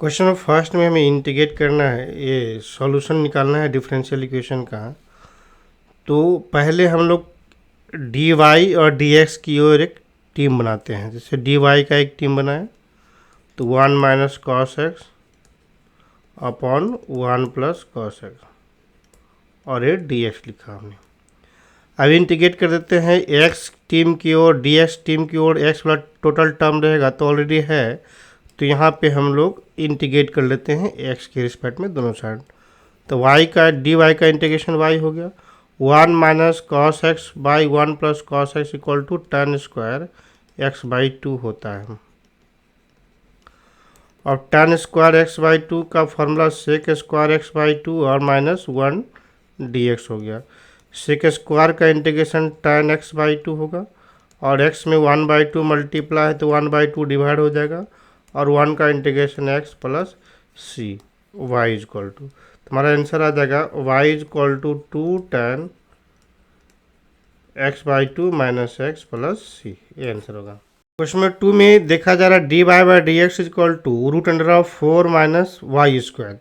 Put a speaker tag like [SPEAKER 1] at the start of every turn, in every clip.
[SPEAKER 1] Question number first में हमें integrate करना है, ये सॉल्यूशन निकालना है डिफरेंशियल इक्वेशन का। तो पहले हम लोग डी वाई और डी एक्स की ओर एक टीम बनाते हैं। जैसे डी वाई का एक टीम बनाए तो 1 minus cos x upon 1 plus cos x, और ये डी एक्स लिखा हमने। अब इंटीग्रेट कर देते हैं एक्स टीम की ओर, डी एक्स टीम की ओर एक्स वाला टोटल टर्म रहेगा तो ऑलरेडी है, तो यहाँ पे हम लोग इंटीग्रेट कर लेते हैं एक्स के रिस्पेक्ट में दोनों साइड। तो वाई का डी वाई का इंटीग्रेशन वाई हो गया 1 minus cos x by 1 plus cos x equal to tan square x by 2 होता है। और tan स्क्वायर एक्स बाई 2 का formula sec square x by 2 और माइनस 1 डी एक्स हो गया। सेक स्क्वायर का इंटीग्रेशन tan एक्स बाई 2 होगा, और x में 1 बाई 2 मल्टीप्लाई है तो 1 बाई 2 डिवाइड हो जाएगा, और 1 का integration x plus c y is equal to, हमारा आंसर आ जाएगा y is equal to 2 tan x by 2 minus x plus c, ये आंसर होगा। क्वेश्चन नंबर 2 में देखा जा रहा है d y by d x is equal to root under of 4 minus y square.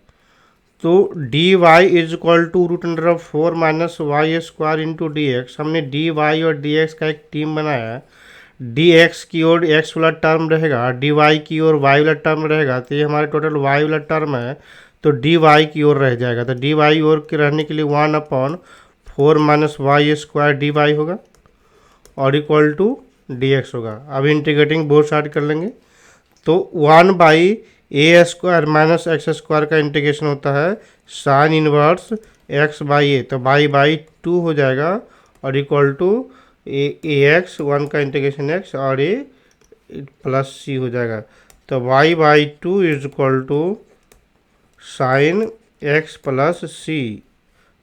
[SPEAKER 1] तो d y is equal to root under of 4 minus y square into d x. हमने d y और d x का एक team बनाया है। D x की ओर x वाला टर्म रहेगा, डी वाई की ओर वाई वाला टर्म रहेगा, तो ये हमारे टोटल वाई वाला टर्म है, तो डी वाई की ओर रह जाएगा। तो डी वाई ओर के रहने के लिए 1 upon 4 minus y square d y होगा और इक्वल टू डी एक्स होगा। अब इंटीग्रेटिंग बोथ साइड कर लेंगे तो 1 by A square minus x square का इंटीग्रेशन होता है साइन इनवर्स एक्स बाई ए, तो बाई 2 हो जाएगा और इक्वल टू ए एक्स 1 का इंटीग्रेशन एक्स और ए प्लस सी हो जाएगा। तो y by 2 is equal to sine x plus सी,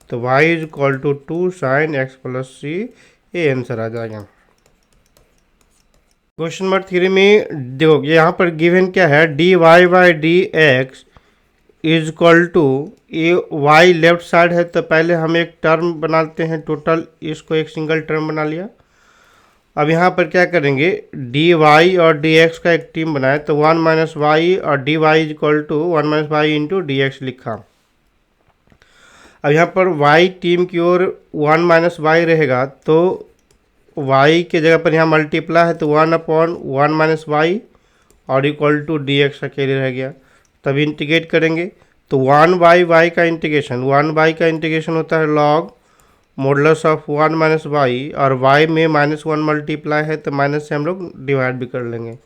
[SPEAKER 1] तो y is equal to 2 sine x plus c, ये आंसर आ जाएगा। क्वेश्चन नंबर 3 में देखो यहाँ पर गिवन क्या है, d y by d x is equal to, ये वाई लेफ्ट साइड है तो पहले हम एक टर्म बनाते हैं टोटल, इसको एक सिंगल टर्म बना लिया। अब यहाँ पर क्या करेंगे, डी वाई और डी एक्स का एक टीम बनाए तो 1 माइनस वाई और d y is equal to 1 minus y into d x लिखा। अब यहाँ पर वाई टीम की ओर 1 माइनस वाई रहेगा तो वाई के जगह पर यहाँ मल्टीप्लाई है तो 1 अपॉन 1 माइनस वाई और इक्वल टू डी एक्स अकेले रह गया। तब इंटीग्रेट करेंगे तो 1 बाई वाई का इंटीग्रेशन, 1 बाई का इंटीग्रेशन होता है log modulus of 1 minus y, और वाई में -1 मल्टीप्लाई है तो माइनस से हम लोग डिवाइड भी कर लेंगे,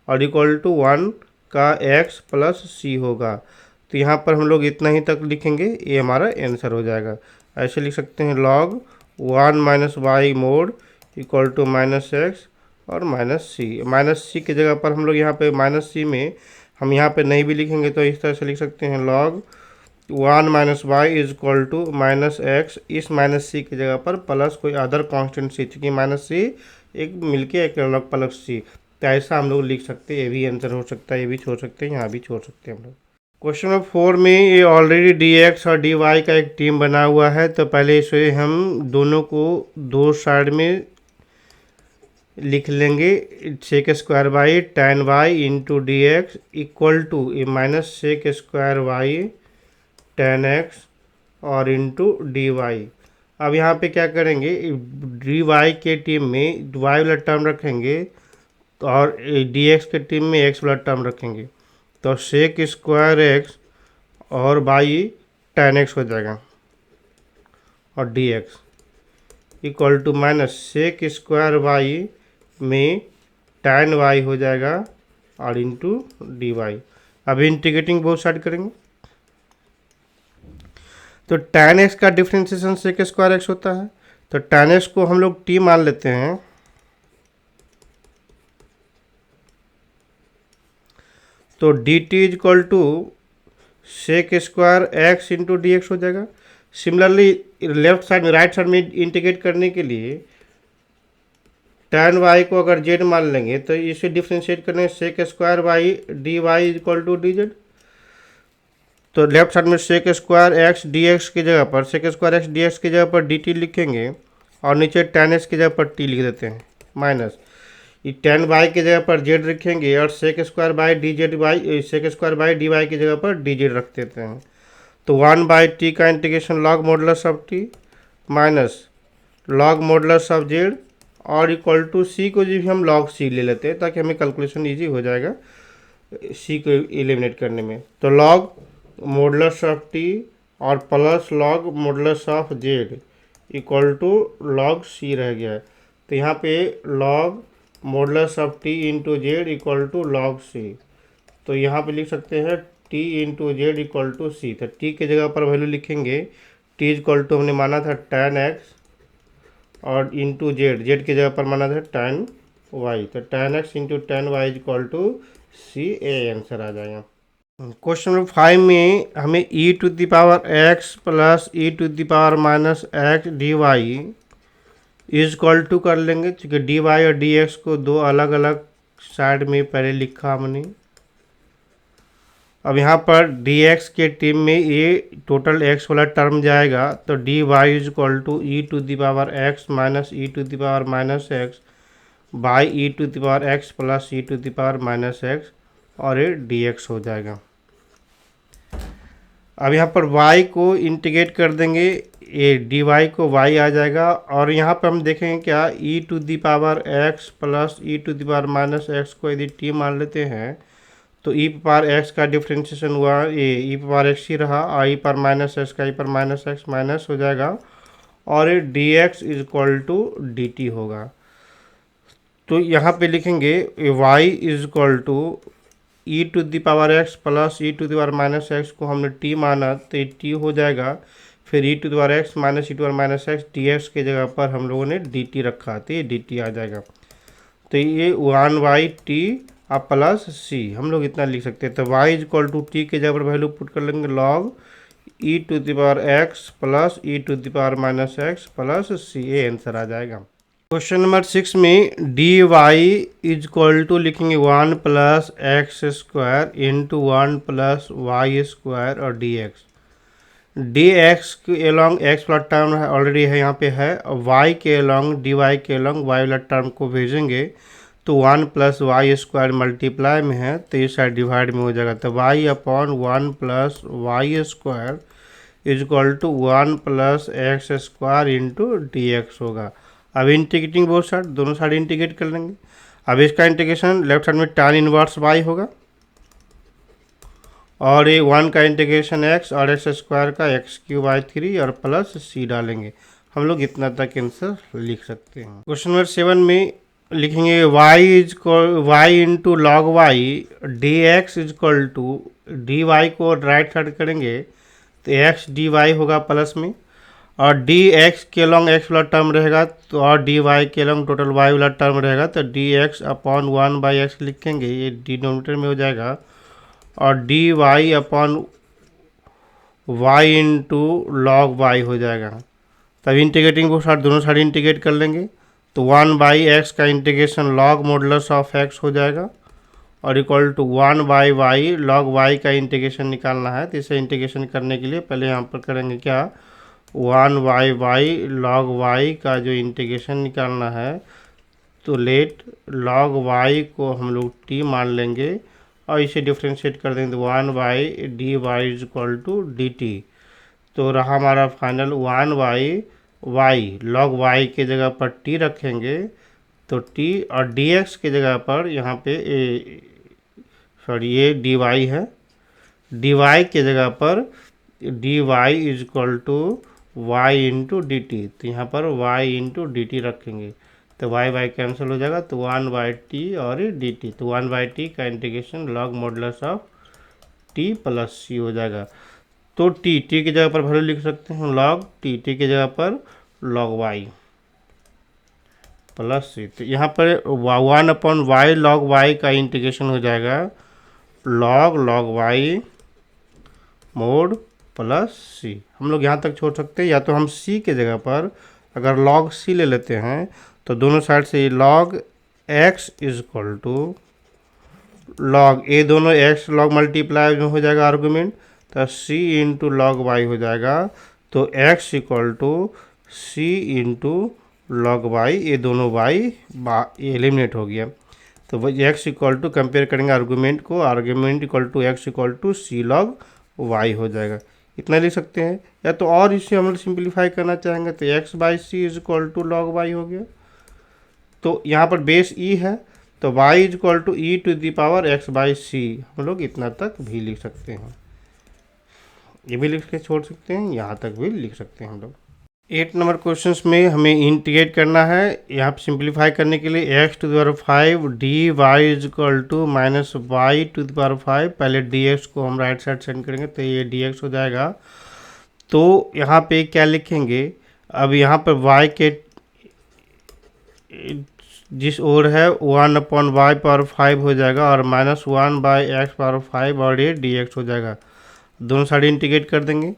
[SPEAKER 1] और इक्वल टू 1 का एक्स प्लस सी होगा। तो यहाँ पर हम लोग इतना ही तक लिखेंगे, ये हमारा आंसर हो जाएगा। ऐसे लिख सकते हैं log 1 minus y mod equal to minus x और माइनस सी की जगह पर हम लोग यहाँ पे माइनस सी में हम यहाँ पे नहीं भी लिखेंगे तो इस तरह से लिख सकते हैं log 1 minus y is equal to minus x, इस माइनस सी की जगह पर प्लस कोई अदर कांस्टेंट सी, क्योंकि माइनस सी एक मिलके एक अलग प्लस सी, तो ऐसा हम लोग लिख सकते हैं। ये भी आंसर हो सकता है, ये भी छोड़ सकते हैं, यहाँ भी छोड़ सकते हैं हम लोग। क्वेश्चन नंबर 4 में ये ऑलरेडी डी एक्स और डी वाई का एक टीम बना हुआ है, तो पहले इसे हम दोनों को दो साइड में लिख लेंगे, sec square by tan y into d x equal to a minus sec square y tan x और इंटू डी वाई। अब यहाँ पे क्या करेंगे, डी वाई के टीम में वाई वाला टर्म रखेंगे और डी एक्स के टीम में एक्स वाला टर्म रखेंगे, तो सेक स्क्वायर एक्स और बाई tan एक्स हो जाएगा और d x equal to minus sec square y में tan वाई हो जाएगा और इंटू डी वाई। अब इंटीग्रेटिंग बोथ साइड करेंगे तो tan x का डिफ्रेंसिएशन सेक स्क्वायर एक्स होता है, तो tan x को हम लोग टी मान लेते हैं, तो d t is equal to sec square x into d x हो जाएगा। सिमिलरली लेफ्ट साइड में राइट साइड में इंटीग्रेट करने के लिए tan वाई को अगर जेड मान लेंगे तो इसे डिफ्रेंशिएट करने sec square y d y is equal to d z, तो लेफ्ट साइड में sec square x d x की जगह पर sec square x d x की जगह पर डी टी लिखेंगे और नीचे tan एक्स की जगह पर टी लिख देते हैं माइनस, ये टेन वाई की जगह पर जेड रखेंगे और sec square by d z y, sec square by d y की जगह पर डी जेड रख देते हैं। तो 1/t का integration log modulus of T minus log modulus of z और इक्वल टू सी को भी हम लॉग सी ले लेते हैं ताकि हमें कैलकुलेशन ईजी हो जाएगा सी को एलिमिनेट करने में। तो लॉग मॉडुलस ऑफ टी और plus log modulus of z equal to log c रह गया है। तो यहाँ पे log modulus of t into z equal to log c, तो यहाँ पे लिख सकते हैं t into z equal to c. तो टी के जगह पर वैल्यू लिखेंगे टी इक्वल टू हमने माना था tan x और इंटू जेड, जेड की जगह पर माना था tan y, तो tan x into tan y equal to c, ए आंसर आ जाएगा। क्वेश्चन नंबर 5 में हमें e to the power x plus e to the power minus x d y is equal to कर लेंगे, क्योंकि डी वाई और डी एक्स को दो अलग अलग साइड में पहले लिखा हमने। अब यहाँ पर डी एक्स के टीम में ये टोटल एक्स वाला टर्म जाएगा, तो d y is equal to e to the power x minus e to the power minus x by e to the power x plus e to the power minus x, और ये d x हो जाएगा। अब यहाँ पर y को integrate कर देंगे, ये डी वाई को y आ जाएगा, और यहाँ पर हम देखेंगे क्या e to the power x plus e to the power minus x को यदि t मान लेते हैं तो e पावर x का डिफ्रेंशिएशन हुआ ये e पावर x ही रहा, और e पावर माइनस एक्स का e power minus x minus हो जाएगा, और ये d x is equal to d t होगा। तो यहाँ पे लिखेंगे y is equal to e to the power x plus e to the power minus x को हमने टी माना तो ये टी हो जाएगा, फिर e to the power x minus e to power minus x d x के जगह पर हम लोगों ने डी टी रखा तो ये डी टी आ जाएगा। तो ये 1/t अब प्लस सी हम लोग इतना लिख सकते हैं। तो y is equal to t के जगह पर वैल्यू पुट कर लेंगे log e to the power x plus e to the power minus x plus c, ये आंसर आ जाएगा। क्वेश्चन नंबर 6 में d y is equal to लिखेंगे 1 plus x square into 1 plus y square और d x. D x के along x वाला term already है यहाँ पे है, और वाई के एलॉन्ग डी वाई के एलॉन्ग वाई वाला टर्म को भेजेंगे तो 1 प्लस वाई स्क्वायर मल्टीप्लाई में है तो इस साइड डिवाइड में हो जाएगा। तो y upon 1 plus y square is equal to 1 plus x square into d x होगा। अब इंटीग्रेटिंग बोथ साइड, दोनों साइड इंटीग्रेट कर लेंगे। अब इसका इंटीग्रेशन लेफ्ट साइड में tan इनवर्स y होगा, और ये 1 का इंटीग्रेशन x और एक्स स्क्वायर का x³ और प्लस c डालेंगे। हम लोग इतना तक आंसर लिख सकते हैं। क्वेश्चन नंबर 7 में लिखेंगे y into log y d x is equal to d y को राइट साइड करेंगे तो x डी वाई होगा प्लस में, और डी एक्स के लॉन्ग एक्स वाला टर्म रहेगा तो और डी वाई के लॉन्ग टोटल वाई वाला टर्म रहेगा, तो डी एक्स अपॉन 1/x लिखेंगे, ये डिनोमिनेटर में हो जाएगा, और d y upon y into log y हो जाएगा। तब इंटीग्रेटिंग वो साइड दोनों साइड इंटीग्रेट कर लेंगे तो 1/x का integration log modulus of x हो जाएगा, और equal to 1/y log y का इंटीग्रेशन निकालना है। तो इसे इंटीग्रेशन करने के लिए पहले यहाँ पर करेंगे क्या 1/y लॉग y का जो इंटीग्रेशन निकालना है, तो लेट लॉग y को हम लोग t मान लेंगे और इसे डिफ्रेंशिएट कर देंगे तो 1/dy is equal to d t. तो रहा हमारा फाइनल 1/y लॉग y के जगह पर t रखेंगे तो t, और dx के जगह पर यहाँ पे ये dy है, dy के जगह पर dy is equal to y into d t, तो यहाँ पर y इंटू डी टी रखेंगे तो y कैंसिल हो जाएगा, तो 1/t और डी टी, तो 1/t का integration log modulus of t plus c हो जाएगा। तो t की जगह पर वैल्यू लिख सकते हैं लॉग t की जगह पर लॉग y प्लस c, तो यहाँ पर 1/y लॉग y का इंटीग्रेशन हो जाएगा लॉग y मोड प्लस सी। हम लोग यहाँ तक छोड़ सकते हैं, या तो हम c के जगह पर अगर log c ले लेते हैं तो दोनों साइड से log x is equal to log a, दोनों x log मल्टीप्लाई में हो जाएगा आर्गूमेंट, तो c इंटू लॉग वाई हो जाएगा, तो x equal to c into log y, ये दोनों y ये एलिमिनेट हो गया। तो x इक्वल टू कंपेयर करेंगे आर्गूमेंट को, argument equal to x equal to c log y हो जाएगा। इतना लिख सकते हैं, या तो और इसे हम लोग सिंप्लीफाई करना चाहेंगे तो x by c is equal to log y हो गया। तो यहाँ पर बेस e है तो y is equal to e to the power x by c, हम लोग इतना तक भी लिख सकते हैं। ये भी लिख के छोड़ सकते हैं, यहाँ तक भी लिख सकते हैं हम लोग। 8 नंबर क्वेश्चंस में हमें इंटीग्रेट करना है। यहाँ पर सिंप्लीफाई करने के लिए x to the power 5 d y is equal to minus y to the power 5, पहले dx को हम राइट साइड सेंड करेंगे तो ये dx हो जाएगा। तो यहाँ पे क्या लिखेंगे, अब यहाँ पर y के जिस ओर है 1/y पावर 5 हो जाएगा और माइनस 1/x पावर 5 और ये dx हो जाएगा। दोनों साइड इंटीग्रेट कर देंगे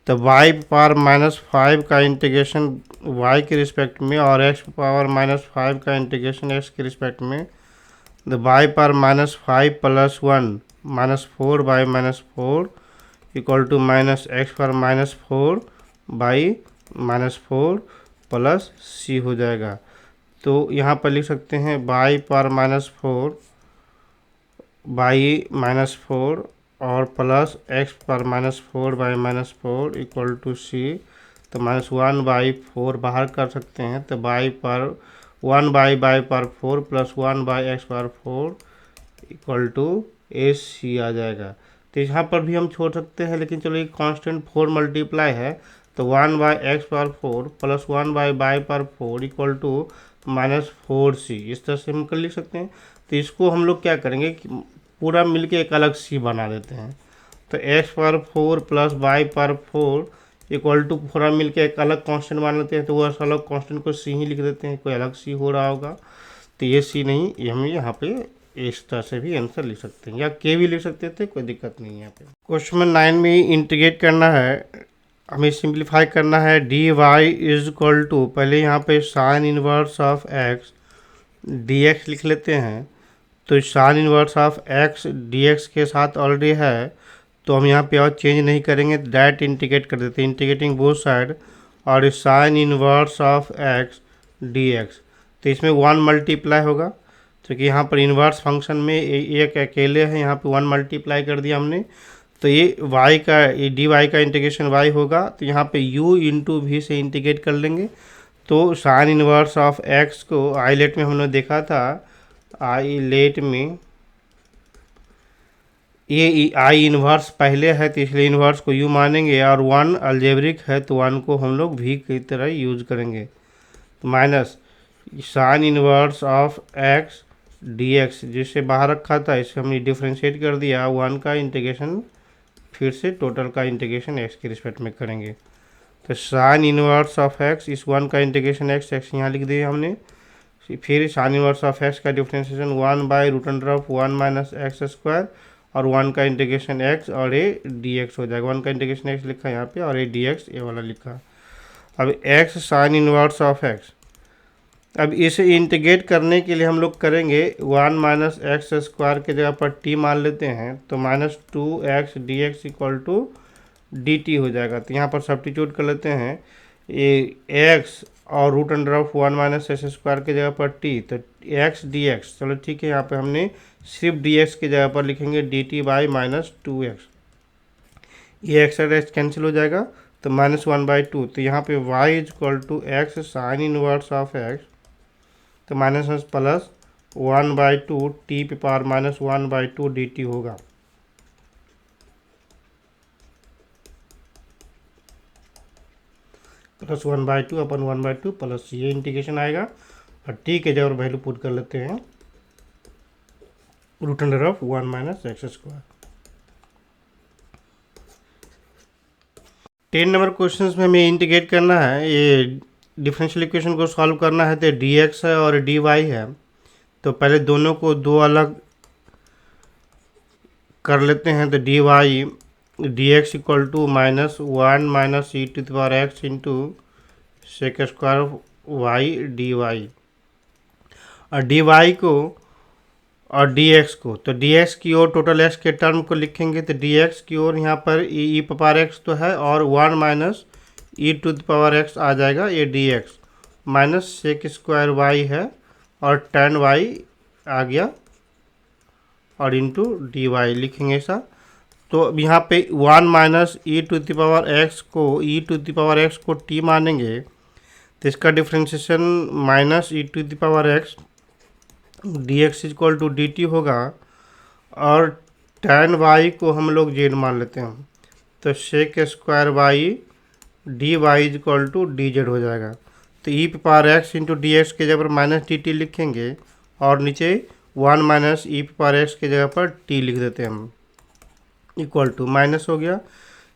[SPEAKER 1] तो y पावर माइनस 5 का इंटीग्रेशन y के रिस्पेक्ट में और x पावर माइनस 5 का इंटीग्रेशन x के रिस्पेक्ट में, तो y power minus 5 plus 1 minus 4 by minus 4 equal to minus x power minus 4 by minus 4 plus c हो जाएगा। तो यहाँ पर लिख सकते हैं y power minus 4 by minus 4 और प्लस x पर minus 4 by minus 4 equal to c. तो माइनस 1/4 बाहर कर सकते हैं तो y पर 1/y पर 4 प्लस 1/x पर 4 इक्वल टू ए सी आ जाएगा। तो यहाँ पर भी हम छोड़ सकते हैं, लेकिन चलो ये कांस्टेंट 4 मल्टीप्लाई है तो 1/x पर 4 प्लस 1/y पर 4 इक्वल टू माइनस 4c, इस तरह से हम कर लिख सकते हैं। तो इसको हम लोग क्या करेंगे कि पूरा मिलके एक अलग सी बना देते हैं। तो x पर 4 प्लस y पर 4 इक्वल टू पूरा मिलके एक अलग कांस्टेंट मान लेते हैं, तो वो अलग कांस्टेंट को सी ही लिख देते हैं, कोई अलग सी हो रहा होगा तो ये सी नहीं, ये हम यहाँ पे इस तरह से भी आंसर लिख सकते हैं, या के भी लिख सकते थे, कोई दिक्कत नहीं है यहाँ पे। क्वेश्चन नंबर 9 में इंटीग्रेट करना है, हमें सिंप्लीफाई करना है। D y is equal to, पहले यहाँ पे sine inverse of x d x लिख लेते हैं। तो sine inverse of x d x के साथ ऑलरेडी है तो हम यहाँ पे और चेंज नहीं करेंगे, डायरेक्ट इंटीग्रेट कर देते हैं, इंटीग्रेटिंग बोथ साइड। और sign inverse of x d x, तो इसमें 1 मल्टीप्लाई होगा क्योंकि यहाँ पर इन्वर्स फंक्शन में एक अकेले है, यहाँ पे 1 मल्टीप्लाई कर दिया हमने। तो ये y का, ये डी वाई का इंटीग्रेशन y होगा, तो यहाँ पे u इंटू भी से इंटीग्रेट कर लेंगे। तो साइन इनवर्स ऑफ x को आईलेट में हमने देखा था, आईलेट में ये आई इन्वर्स पहले है तो इसलिए इन्वर्स को u मानेंगे, और 1 अलजेब्रिक है तो 1 को हम लोग v की तरह यूज करेंगे। तो minus sign inverse of x dx, जिसे बाहर रखा था इसे हमने डिफ्रेंशिएट कर दिया, 1 का इंटीग्रेशन फिर से टोटल का इंटीग्रेशन x के रिस्पेक्ट में करेंगे। तो साइन इनवर्स ऑफ x, इस 1 का इंटीग्रेशन x यहाँ लिख दिया हमने। फिर साइन इनवर्स ऑफ x का डिफ्रेंशिएशन 1/√1 माइनस एक्स स्क्वायर और 1 का इंटीग्रेशन x और ये dx हो जाएगा। 1 का इंटीग्रेशन x लिखा यहाँ पे और ये dx ये वाला लिखा। अब x sine inverse of x, अब इसे इंटीग्रेट करने के लिए हम लोग करेंगे 1 माइनस एक्स स्क्वायर के जगह पर t मान लेते हैं, तो minus 2x dx equal to dt हो जाएगा। तो यहाँ पर सब्स्टिट्यूट कर लेते हैं, ये x और √1 माइनस एक्स स्क्वायर के जगह पर t, तो x dx, चलो ठीक है, यहाँ पे हमने सिर्फ dx की जगह पर लिखेंगे dt बाई माइनस 2x, ये x और x कैंसिल हो जाएगा तो -1/2। तो यहाँ पे y is equal to x sine inverse of x, तो माइनस प्लस 1/2 टी पे पावर -1/2 dt होगा। प्लस 1/2 अपन 1/2 प्लस ये इंटीग्रेशन आएगा और टी के जगह वैल्यू पुट कर लेते हैं √1 minus x square. 10 number question में हमें इंटीग्रेट करना है, ये डिफरेंशियल इक्वेशन को सॉल्व करना है। तो dx है और dy है, तो पहले दोनों को दो अलग कर लेते हैं। तो dx equal to -1 minus e to the power x into sec square y dy, और dy को और dx को, तो dx की ओर टोटल x के टर्म को लिखेंगे। तो dx की ओर यहाँ पर e पावर x तो है और 1 minus e to the power x आ जाएगा ये dx, minus sec square y है और tan वाई आ गया और इंटू डी वाई लिखेंगे ऐसा। तो अब यहाँ पे 1 minus e to the power x को टी मानेंगे तो इसका differentiation minus e to the power x d x equal to d t होगा और tan वाई को हम लोग जेड मान लेते हैं तो sec square y d y equal to d z हो जाएगा। तो ई पे power x into d x के जगह पर माइनस डी टी लिखेंगे और नीचे 1 माइनस ई पे पावर एक्स की जगह पर टी लिख देते हैं हम इक्वल टू माइनस हो गया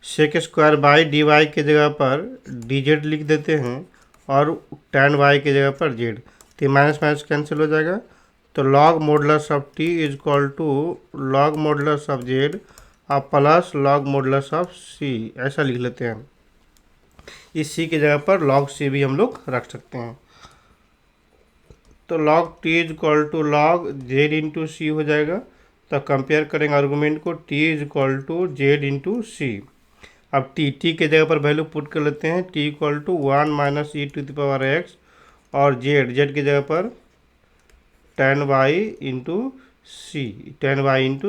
[SPEAKER 1] sec square by d y की जगह पर डी जेड लिख देते हैं और tan वाई की जगह पर जेड। तो माइनस माइनस कैंसिल हो जाएगा तो log modulus of t is equal to log modulus of z और plus log modulus of c ऐसा लिख लेते हैं। इस सी की जगह पर log सी भी हम लोग रख सकते हैं। तो log t is equal to log z into c हो जाएगा। तो कंपेयर करेंगे आर्गूमेंट को t is equal to z into c. अब टी के जगह पर वैल्यू पुट कर लेते हैं t equal to 1 minus e to the power x और जेड की जगह पर tan वाई इंटू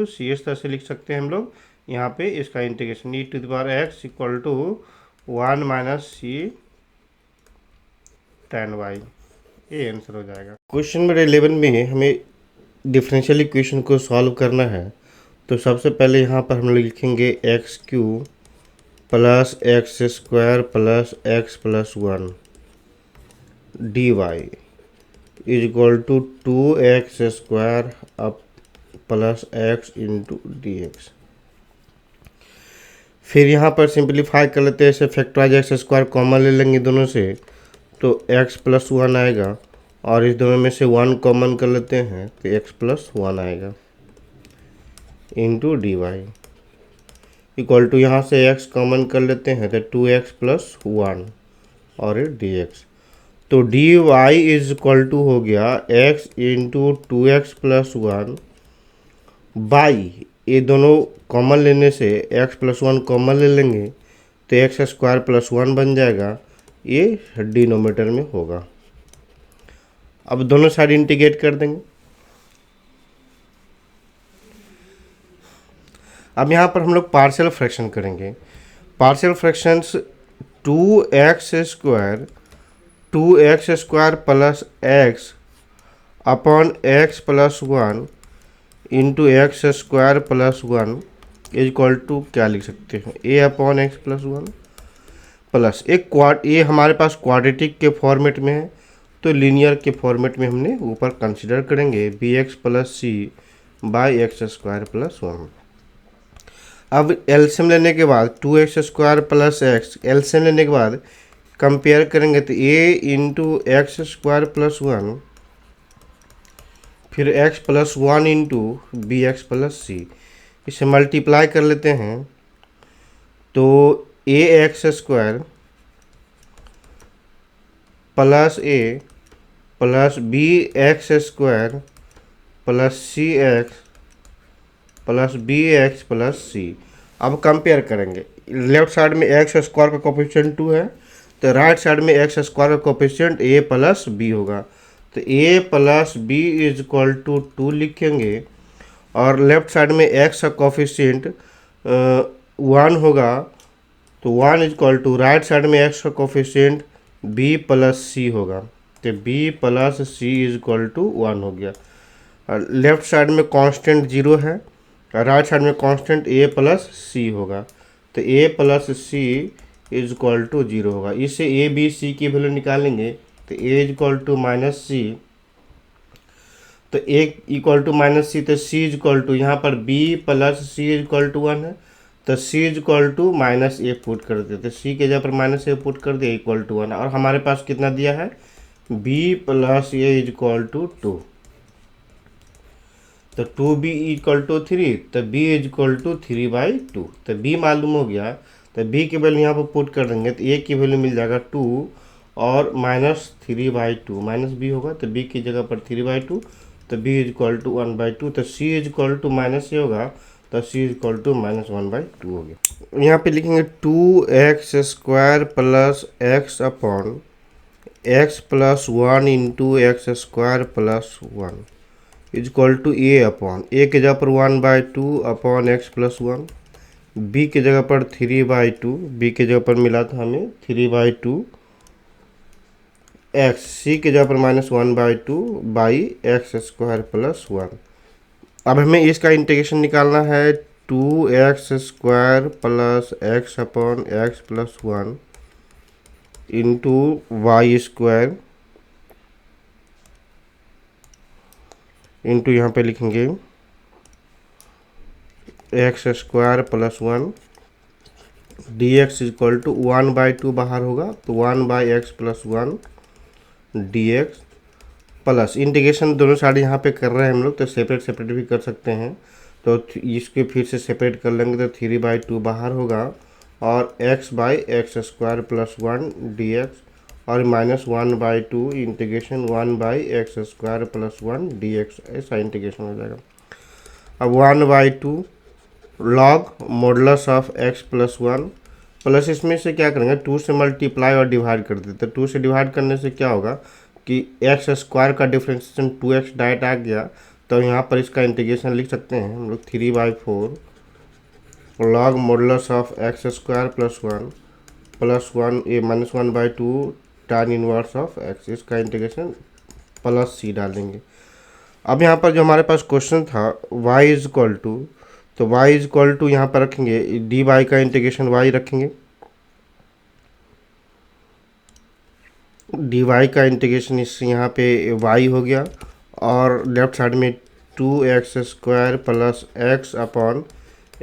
[SPEAKER 1] सी इस तरह से लिख सकते हैं हम लोग। यहाँ पे इसका integration e to the power x equal to 1 minus c tan y, ये आंसर हो जाएगा। क्वेश्चन नंबर 11 में हमें डिफरेंशियल इक्वेशन को सॉल्व करना है। तो सबसे पहले यहाँ पर हम लोग लिखेंगे x cube plus x square plus x plus 1 d y is equal to 2x square अब plus x into d x. फिर यहाँ पर सिंप्लीफाई कर लेते हैं, ऐसे फैक्टराइज एक्स स्क्वायर कॉमन ले लेंगे दोनों से तो x प्लस 1 आएगा और इस दोनों में से 1 कॉमन कर लेते हैं तो x प्लस 1 आएगा into d y equal to यहाँ से x कॉमन कर लेते हैं तो 2x प्लस 1 और डी एक्स। तो d y is equal to हो गया x into 2x plus 1 by ये दोनों कॉमन लेने से x प्लस 1 कॉमन ले लेंगे तो एक्स स्क्वायर प्लस 1 बन जाएगा, ये डिनोमिनेटर में होगा। अब दोनों साइड इंटीग्रेट कर देंगे। अब यहाँ पर हम लोग पार्शियल फ्रैक्शन करेंगे। Partial fractions 2x square plus x upon x plus 1 into x square plus 1 is equal to क्या लिख सकते हैं a upon x plus 1 plus ये हमारे पास क्वाड्रेटिक के फॉर्मेट में है तो लीनियर के फॉर्मेट में हमने ऊपर कंसिडर करेंगे b x plus c by x square plus 1। अब एलसीएम लेने के बाद 2x square plus x LCM लेने के बाद कंपेयर करेंगे तो a into x square plus 1 फिर x plus 1 into b x plus c, इसे मल्टीप्लाई कर लेते हैं तो a x square plus a plus b x square plus c x plus b x plus सी। अब कंपेयर करेंगे, लेफ्ट साइड में x square का कोफिशिएंट 2 है तो राइट साइड में एक्स स्क्वायर का कोफिशिएंट a प्लस बी होगा तो a plus b is equal to 2 लिखेंगे और लेफ्ट साइड में x का कोफिशिएंट 1 होगा तो 1 इज इक्वल टू राइट साइड में x का कोफिशिएंट b प्लस सी होगा तो b plus c is equal to 1 हो गया। लेफ्ट साइड में कांस्टेंट 0 है राइट साइड में कांस्टेंट a प्लस सी होगा तो a plus c is equal to 0 होगा। इससे a b c की वैल्यू निकालेंगे तो a is equal to minus c तो a equal to minus c तो c इज इक्वल टू यहाँ पर b plus c is equal to 1 है तो c is equal to minus a put कर देते तो c के जगह पर माइनस ए पुट कर दिया इक्वल टू 1 और हमारे पास कितना दिया है b plus a is equal to 2 तो 2b इक्वल टू 3 तो b इज इक्वल टू 3/2 तो b मालूम हो गया तो b की वैल्यू यहाँ पर पुट कर देंगे तो a की वैल्यू मिल जाएगा 2 और माइनस 3/2 माइनस b होगा तो b की जगह पर 3/2 तो b इज इक्वल टू 1/2 तो c is equal to minus a होगा तो c is equal to minus 1/2 हो गया। यहाँ पे लिखेंगे 2x square plus x upon x plus one into x square plus one is equal to a upon a की जगह पर 1/2 upon x plus one, b की जगह पर 3/2, बी की जगह पर मिला था हमें 3/2 एक्स, सी की जगह पर -1/2 by x square plus one. अब हमें इसका इंटीग्रेशन निकालना है 2x square plus x upon x plus one into y square into यहाँ पे लिखेंगे x square plus one d x equal to 1/2 बाहर होगा तो 1/x plus one d x plus integration दोनों साइड यहाँ पे कर रहे हैं हम लोग तो सेपरेट सेपरेट भी कर सकते हैं, तो इसके फिर से सेपरेट कर लेंगे तो 3/2 बाहर होगा और x/x square plus one d x और -1/2 integration 1/x square plus one d x, ऐसा इंटीग्रेशन हो जाएगा। अब 1/2 log modulus of x plus one plus इसमें से क्या करेंगे 2 से मल्टीप्लाई और डिवाइड कर देते, तो 2 से डिवाइड करने से क्या होगा कि एक्स स्क्वायर का डिफ्रेंशिएशन 2x डायरेक्ट आ गया, तो यहाँ पर इसका इंटीग्रेशन लिख सकते हैं हम लोग 3/4 log modulus of x square plus one A -1/2 tan inverse of x, इसका इंटीग्रेशन प्लस सी डालेंगे। अब यहाँ पर जो हमारे पास क्वेश्चन था y इज इक्वल टू, तो y इज इक्वल टू यहाँ पर रखेंगे डी वाई का इंटीग्रेशन y रखेंगे, डी वाई का इंटीग्रेशन इस यहाँ पे y हो गया और लेफ्ट साइड में 2x square plus x upon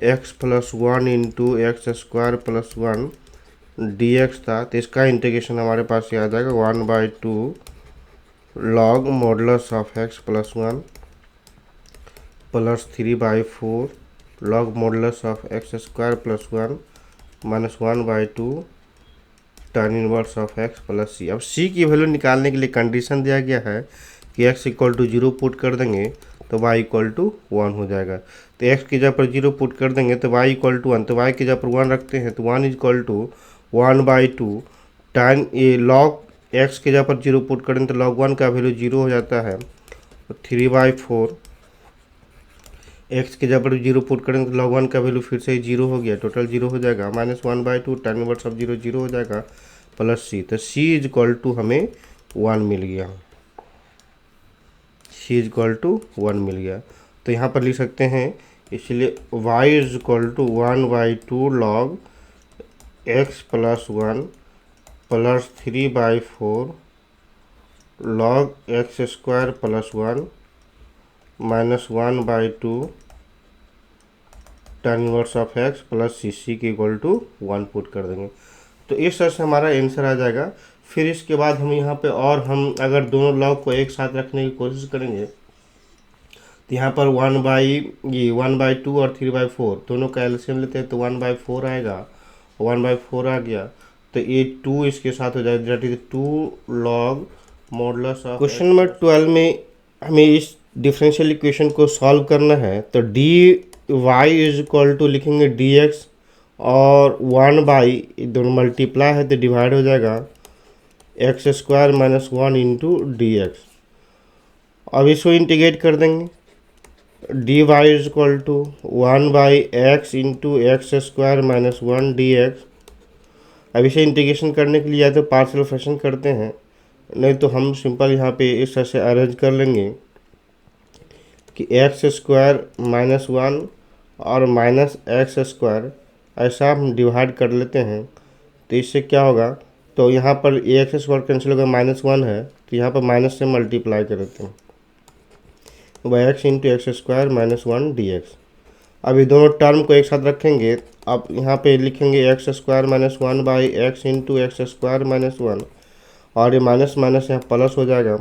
[SPEAKER 1] x plus one into x square plus one d x था, तो इसका इंटीग्रेशन हमारे पास ये आ जाएगा 1/2 log modulus of x plus one plus 3/4 log modulus of x square plus one -1/2 tan inverse of x plus सी। अब C की value निकालने के लिए कंडीशन दिया गया है कि x इक्वल टू 0 पुट कर देंगे तो y इक्वल टू 1 हो जाएगा, तो x की जगह पर 0 पुट कर देंगे तो y इक्वल टू 1, तो y की जगह पर 1 रखते हैं तो 1 is equal to 1/2 tan a log x की जगह पर 0 पुट करें तो log 1 का वैल्यू 0 हो जाता है, तो 3/4 x की जगह पर 0 पुट करें तो log 1 का वैल्यू फिर से 0 हो गया, टोटल 0 हो जाएगा -1/2 tan इनवर्स ऑफ 0 0 हो जाएगा प्लस सी, तो c इज इक्वल टू हमें 1 मिल गया, c इज इक्वल टू 1 मिल गया। तो यहाँ पर लिख सकते हैं इसलिए y is equal to 1/2 log x plus one plus 3/4 log x square plus one -1/2 tan inverse of x plus सी के इक्वल टू 1 पुट कर देंगे, तो इस तरह से हमारा आंसर आ जाएगा। फिर इसके बाद हम यहाँ पे और हम अगर दोनों लॉग को एक साथ रखने की कोशिश करेंगे तो यहाँ पर 1/2 और 3/4 दोनों का एलसीएम लेते हैं तो 1/4 आएगा, 1/4 आ गया तो ये 2 इसके साथ हो जाएगा, that is 2 log modulus of. Question number 12 में हमें इस डिफरेंशियल इक्वेशन को सॉल्व करना है, तो d y is equal to लिखेंगे डी एक्स और 1/, दोनों मल्टीप्लाई है तो डिवाइड हो जाएगा x square -1 into d x. अब इसको इंटीग्रेट कर देंगे, d y is equal to 1/x into x square -1 d x. अब इसे इंटीग्रेशन करने के लिए या तो पार्शियल फ्रैक्शन करते हैं, नहीं तो हम सिंपल यहाँ पे इस तरह से अरेंज कर लेंगे कि एक्स स्क्वायर -1 और -x स्क्वायर ऐसा हम डिवाइड कर लेते हैं, तो इससे क्या होगा, तो यहाँ पर एक्स स्क्वायर कैंसिल होगा -1 है तो यहाँ पर माइनस से मल्टीप्लाई कर देते हैं x into x square -1 d x. अब ये दोनों टर्म को एक साथ रखेंगे, अब यहाँ पे लिखेंगे x square -1/x into x square -1 और ये माइनस माइनस यहाँ प्लस हो जाएगा,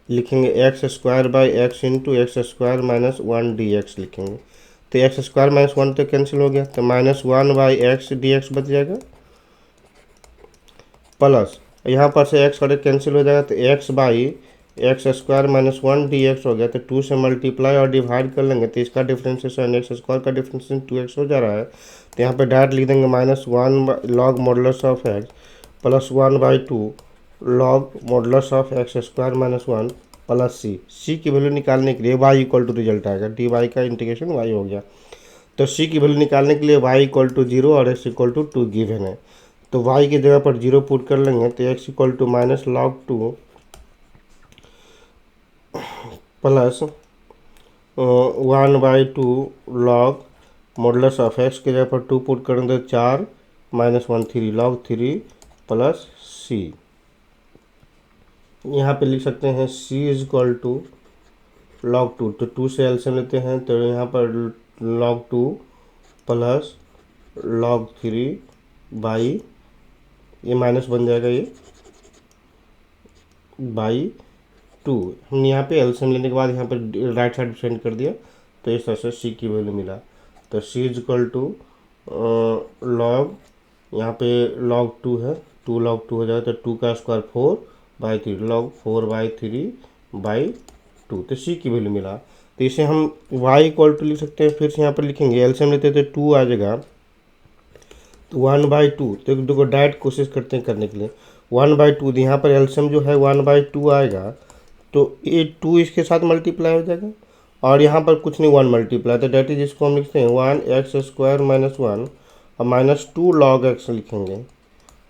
[SPEAKER 1] लिखेंगे x square by x into x square -1 d x लिखेंगे, तो एक्स स्क्वायर -1 तो कैंसिल हो गया तो -1/x डी एक्स बच जाएगा, प्लस यहाँ पर से एक्स और कैंसिल हो जाएगा तो x by x square -1 d x हो गया, तो 2 से मल्टीप्लाई और डिवाइड कर लेंगे तो इसका डिफ्रेंशिएशन एक्स स्क्वायर का डिफ्रेंशिएशन 2x हो जा रहा है, तो यहाँ पे डायरेक्ट लिख देंगे -1 log modulus of x plus 1/2 log modulus of x square minus one plus सी की वैल्यू निकालने के लिए वाई इक्वल टू रिजल्ट आएगा, डी वाई का इंटीग्रेशन वाई हो गया। तो सी की वैल्यू निकालने के लिए वाई इक्वल टू जीरो और x equal to two given है, तो वाई की जगह पर जीरो पुट कर लेंगे तो x equal to minus log two plus 1/2 log modulus of x के जगह पर 2 पुट करेंगे तो 4 माइनस 1 3 लॉग 3 प्लस सी। यहाँ पे लिख सकते हैं c is equal to log 2, तो 2 से एलसीएम लेते हैं तो यहाँ पर लॉग 2 प्लस लॉग 3 बाई, ये माइनस बन जाएगा ये बाई 2। हम यहाँ पे एलसीएम लेने के बाद यहाँ पर राइट साइड सेंड कर दिया, तो इस तरह से सी की वैल्यू मिला। तो सी इज इक्वल टू लॉग, यहाँ पे लॉग 2 है, 2 लॉग 2 हो जाएगा तो 2 का स्क्वायर 4/3 लॉग 4/3/2, तो सी की वैल्यू मिला। तो इसे हम y इक्वल टू लिख सकते हैं, फिर से यहाँ पर लिखेंगे एलसीएम लेते तो 2 आ जाएगा, तो 1/2, तो देखो डायरेक्ट कोशिश करते हैं करने के लिए 1/2, यहाँ पर एलसीएम जो है 1/2 आएगा, तो ये 2 इसके साथ मल्टीप्लाई हो जाएगा और यहाँ पर कुछ नहीं 1 मल्टीप्लाई, तो डेट इज इसको हम लिखते हैं 1x² माइनस 1 और माइनस 2 लॉग एक्स लिखेंगे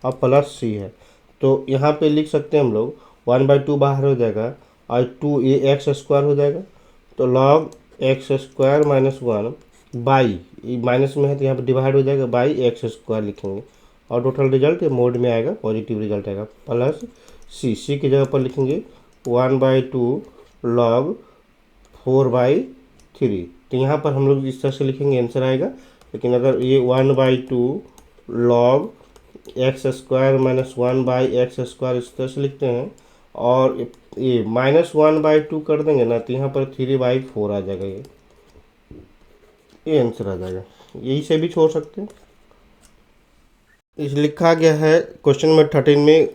[SPEAKER 1] और प्लस सी है। तो यहाँ पे लिख सकते हैं हम लोग 1/2 बाहर हो जाएगा और 2 ये x² हो जाएगा, तो log x² minus 1 by, minus में है तो यहाँ पर डिवाइड हो जाएगा बाई x² लिखेंगे और टोटल रिजल्ट मोड में आएगा, पॉजिटिव रिजल्ट आएगा, प्लस सी की जगह पर लिखेंगे 1/2 लॉग 4/3। तो यहाँ पर हम लोग इस तरह से लिखेंगे आंसर आएगा, लेकिन अगर ये 1/2 लॉग x² माइनस 1/x² इस तरह से लिखते हैं और ये माइनस 1/2 कर देंगे ना, तो यहाँ पर 3/4 आ जाएगा, ये आंसर आ जाएगा। यही से भी छोड़ सकते हैं। इस लिखा गया है क्वेश्चन नंबर 13 में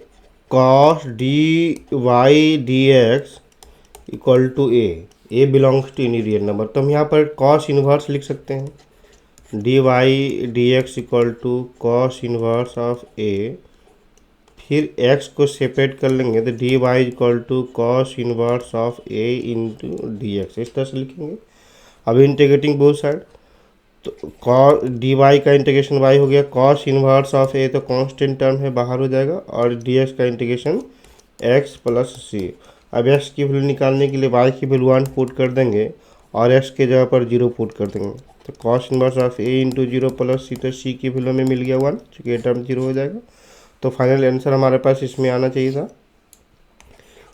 [SPEAKER 1] cos dy/dx equal to a belongs to any real number, तो हम यहाँ पर cos इनवर्स लिख सकते हैं, dy/dx equal to cos inverse of a, फिर x को सेपरेट कर लेंगे तो dy equal to cos inverse of a into d x, इस तरह से लिखेंगे। अब इंटीग्रेटिंग बोथ साइड, तो cos dy का इंटीग्रेशन y हो गया, cos इनवर्स ऑफ ए तो कांस्टेंट टर्म है बाहर हो जाएगा, और dx का इंटीग्रेशन x प्लस सी। अब x की वैल्यू निकालने के लिए y की वैल्यू 1 पुट कर देंगे और x के जगह पर 0 पुट कर देंगे, तो cos inverse of a into 0 plus सी, तो सी की वैल्यू में मिल गया 1, चूँकि ये टर्म 0 हो जाएगा। तो फाइनल आंसर हमारे पास इसमें आना चाहिए था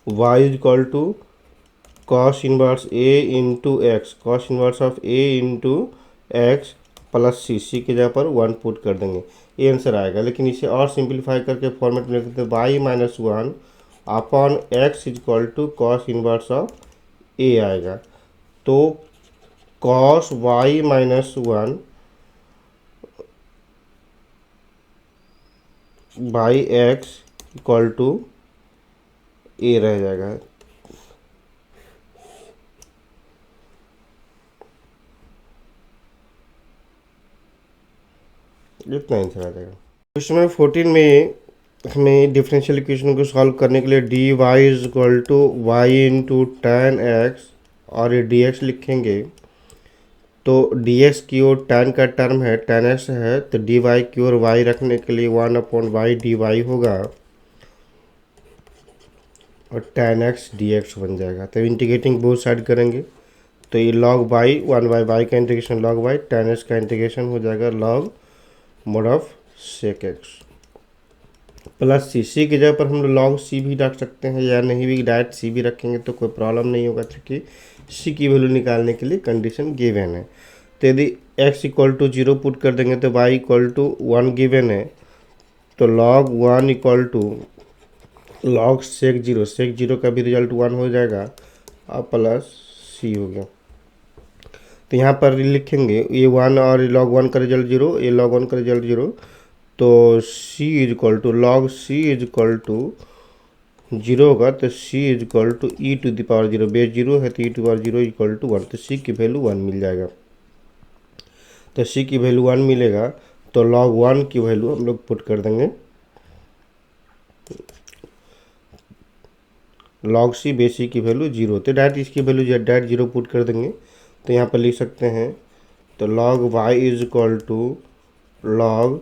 [SPEAKER 1] y is equal to cos inverse a into x, cos inverse of a into x plus सी की जगह पर 1 पुट कर देंगे, ये आंसर आएगा। लेकिन इसे और सिंप्लीफाई करके फॉर्मेट में लिख देते हैं y minus 1 upon x is equal to cos inverse of a आएगा, तो cos y minus 1 by x equal to a रह जाएगा। इतना आंसर आ जाएगा। क्वेश्चन नंबर 14 में हमें डिफरेंशियल इक्वेशन को सॉल्व करने के लिए d y is equal to y into tan x और ये डी एक्स लिखेंगे, तो डी एक्स की ओर tan का टर्म है, tan एक्स है, तो डी वाई की ओर y रखने के लिए 1/y डी वाई होगा और tan x dx बन जाएगा। तो इंटीग्रेटिंग बोथ साइड करेंगे तो ये log y 1/y का integration log y, tan x का इंटीग्रेशन हो जाएगा log mod of sec x plus सी की जगह पर हम log c भी रख सकते हैं या नहीं भी डायरेक्ट c भी रखेंगे तो कोई प्रॉब्लम नहीं होगा, क्योंकि c की वैल्यू निकालने के लिए कंडीशन गिवन है। तो यदि x इक्वल टू 0 पुट कर देंगे तो y इक्वल टू 1 गिवन है, तो log 1 equal to log sec 0 का भी रिजल्ट 1 हो जाएगा और प्लस c हो गया। तो यहाँ पर लिखेंगे ये 1 और log 1 का रिजल्ट 0, ये log 1 का रिजल्ट 0, तो c is equal to log c is equal to 0 होगा, तो c is equal to e to the power 0, base 0 है तो e to power 0 equal to 1, तो c की वैल्यू 1 मिल जाएगा। तो c की वैल्यू 1 मिलेगा, तो log 1 की वैल्यू हम लोग पुट कर देंगे लॉग सी बेस सी की वैल्यू 0, तो डायरेक्ट इसकी वैल्यू डायरेक्ट 0 पुट कर देंगे। तो यहाँ पर लिख सकते हैं तो log y is equal to log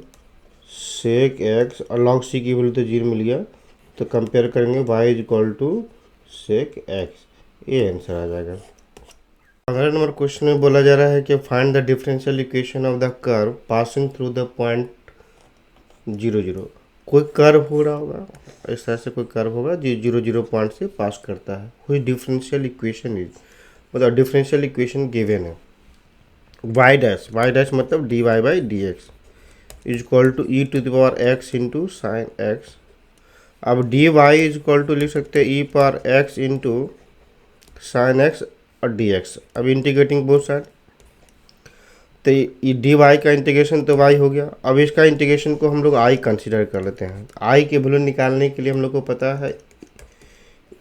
[SPEAKER 1] sec x, और log c की वैल्यू तो 0 मिल गया, तो कंपेयर करेंगे y is equal to sec x, ये आंसर आ जाएगा। अगला नंबर क्वेश्चन में बोला जा रहा है कि find the differential equation of the curve passing through the point 0 0। कोई कर्व हो रहा होगा, इस तरह से कोई कर्व होगा जो 0 0 पॉइंट से पास करता है। कोई डिफरेंशियल इक्वेशन इज, मतलब डिफरेंशियल इक्वेशन गिवन है y डैश मतलब dy by d x is equal to e to the power x into sine x. अब dy इज इक्वल टू लिख सकते हैं e power x into sine x और dx। अब integrating both side, तो ये dy का इंटीग्रेशन तो y हो गया। अब इसका इंटीग्रेशन को हम लोग i कंसीडर कर लेते हैं। i की वैल्यू निकालने के लिए हम लोग को पता है,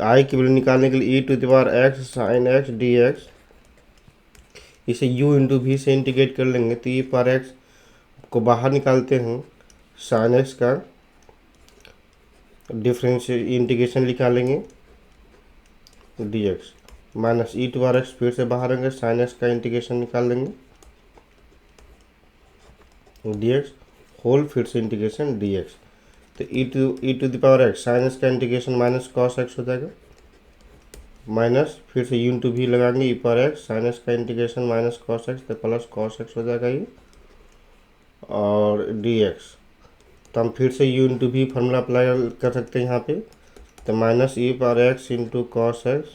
[SPEAKER 1] i की वैल्यू निकालने के लिए e to the power x sine x d x, इसे u इंटू वी से इंटीग्रेट कर लेंगे। तो ई पावर एक्स को बाहर निकालते हैं, साइन एक्स का डिफरेंशियल इंटीग्रेशन निकालेंगे d x minus e to power x, फिर से बाहर आएंगे, साइन एक्स का इंटीग्रेशन निकाल देंगे डी एक्स होल, फिर से इंटीग्रेशन डी एक्स। तो e to the power x sine x का इंटीग्रेशन माइनस कॉस एक्स हो जाएगा, माइनस फिर से यू इंटू भी लगाएंगे e power x sine x का इंटीग्रेशन माइनस कॉस एक्स, तो प्लस कॉस एक्स हो जाएगा ये, और डी एक्स। तो हम फिर से u into v formula apply कर सकते हैं यहाँ पे, तो minus e power x into cos x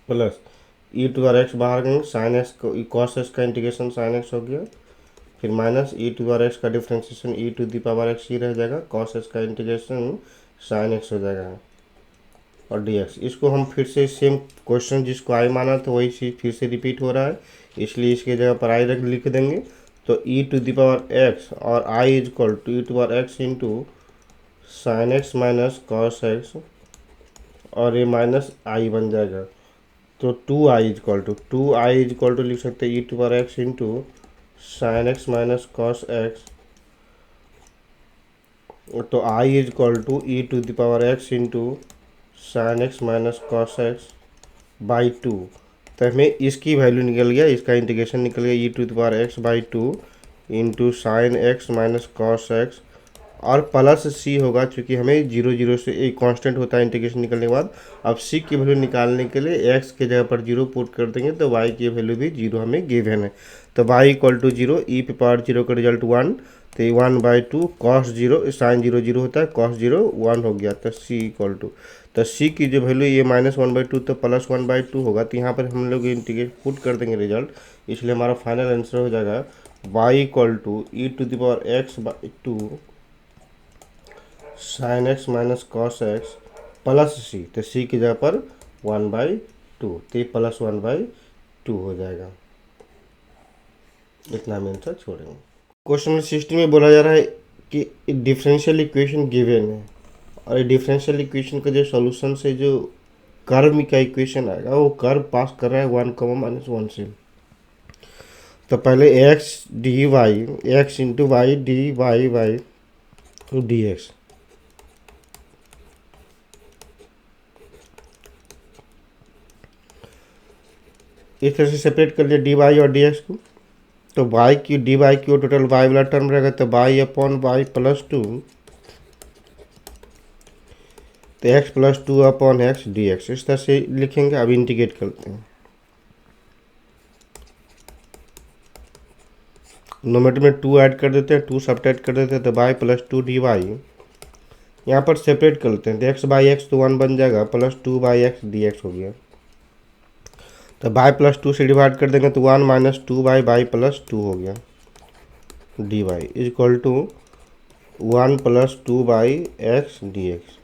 [SPEAKER 1] plus e to power x बाहर गए, साइन एक्स को कॉस एक्स का इंटीग्रेशन साइन एक्स हो गया, फिर minus e to power x का differentiation e to the power x ही रह जाएगा, कॉस एक्स का इंटीग्रेशन साइन एक्स हो जाएगा और डी एक्स। इसको हम फिर से सेम क्वेश्चन जिसको आई माना था वही चीज़ फिर से रिपीट हो रहा है, इसलिए इसके जगह पर आई लिख देंगे। तो e to the power x और I is equal to e to power x into sine x minus cos x, और ये माइनस आई बन जाएगा। तो two I is equal to लिख सकते हैं e to power x into sine x minus cos x, तो I is equal to e to the power x into sine x minus cos x by 2। तो हमें इसकी value निकल गया, इसका इंटीग्रेशन निकल गया e to the power x by 2 into sine x minus cos x, और प्लस सी होगा क्योंकि हमें 0 0 से एक कांस्टेंट होता है इंटीग्रेशन निकलने के बाद। अब सी की वैल्यू निकालने के लिए एक्स के जगह पर 0 पुट कर देंगे, तो वाई की वैल्यू भी 0 हमें गिवन है। तो वाई इक्वल टू 0, ई पे पावर 0 का रिजल्ट 1, तो 1/2 कॉस 0 साइन 0 0 होता है, कॉस 0 1 हो गया। तो सी इक्वल टू, तो सी की जो वैल्यू ये -1/2 तो प्लस 1/2 होगा, तो यहाँ पर हम लोग इंटीग्रेट पुट कर देंगे रिजल्ट, इसलिए हमारा फाइनल आंसर हो जाएगा y equal to e to the power x by 2 sine x minus cos x plus सी, तो सी की जगह पर 1/2, तो ये प्लस 1/2 हो जाएगा। इतना हम आंसर छोड़ेंगे। क्वेश्चन नंबर 16 में बोला जा रहा है कि डिफरेंशियल इक्वेशन गिवन है, और डिफरेंशियल इक्वेशन का जो सॉल्यूशन से जो कर्व का इक्वेशन आएगा वो कर्व पास कर रहा है 1, -1 से। तो पहले x d y, x into y d y by d x, इस तरह से सेपरेट कर लिया डी वाई और डी एक्स को। तो वाई की डी वाई की टोटल वाई वाला टर्म रहेगा, तो वाई अपॉन वाई प्लस 2, तो x plus 2 upon x d x, इस तरह से लिखेंगे। अब इंटीग्रेट करते हैं, नोमेटर में 2 ऐड कर देते हैं, 2 सब्ट्रैक्ट कर देते हैं, तो वाई प्लस 2 डी वाई यहाँ पर सेपरेट कर लेते हैं, तो एक्स बाई एक्स तो 1 बन जाएगा, plus 2 by x d x हो गया। तो बाई प्लस 2 से डिवाइड कर देंगे तो 1 - 2 बाई प्लस 2 हो गया, d y is equal to 1 + 2 by x d x.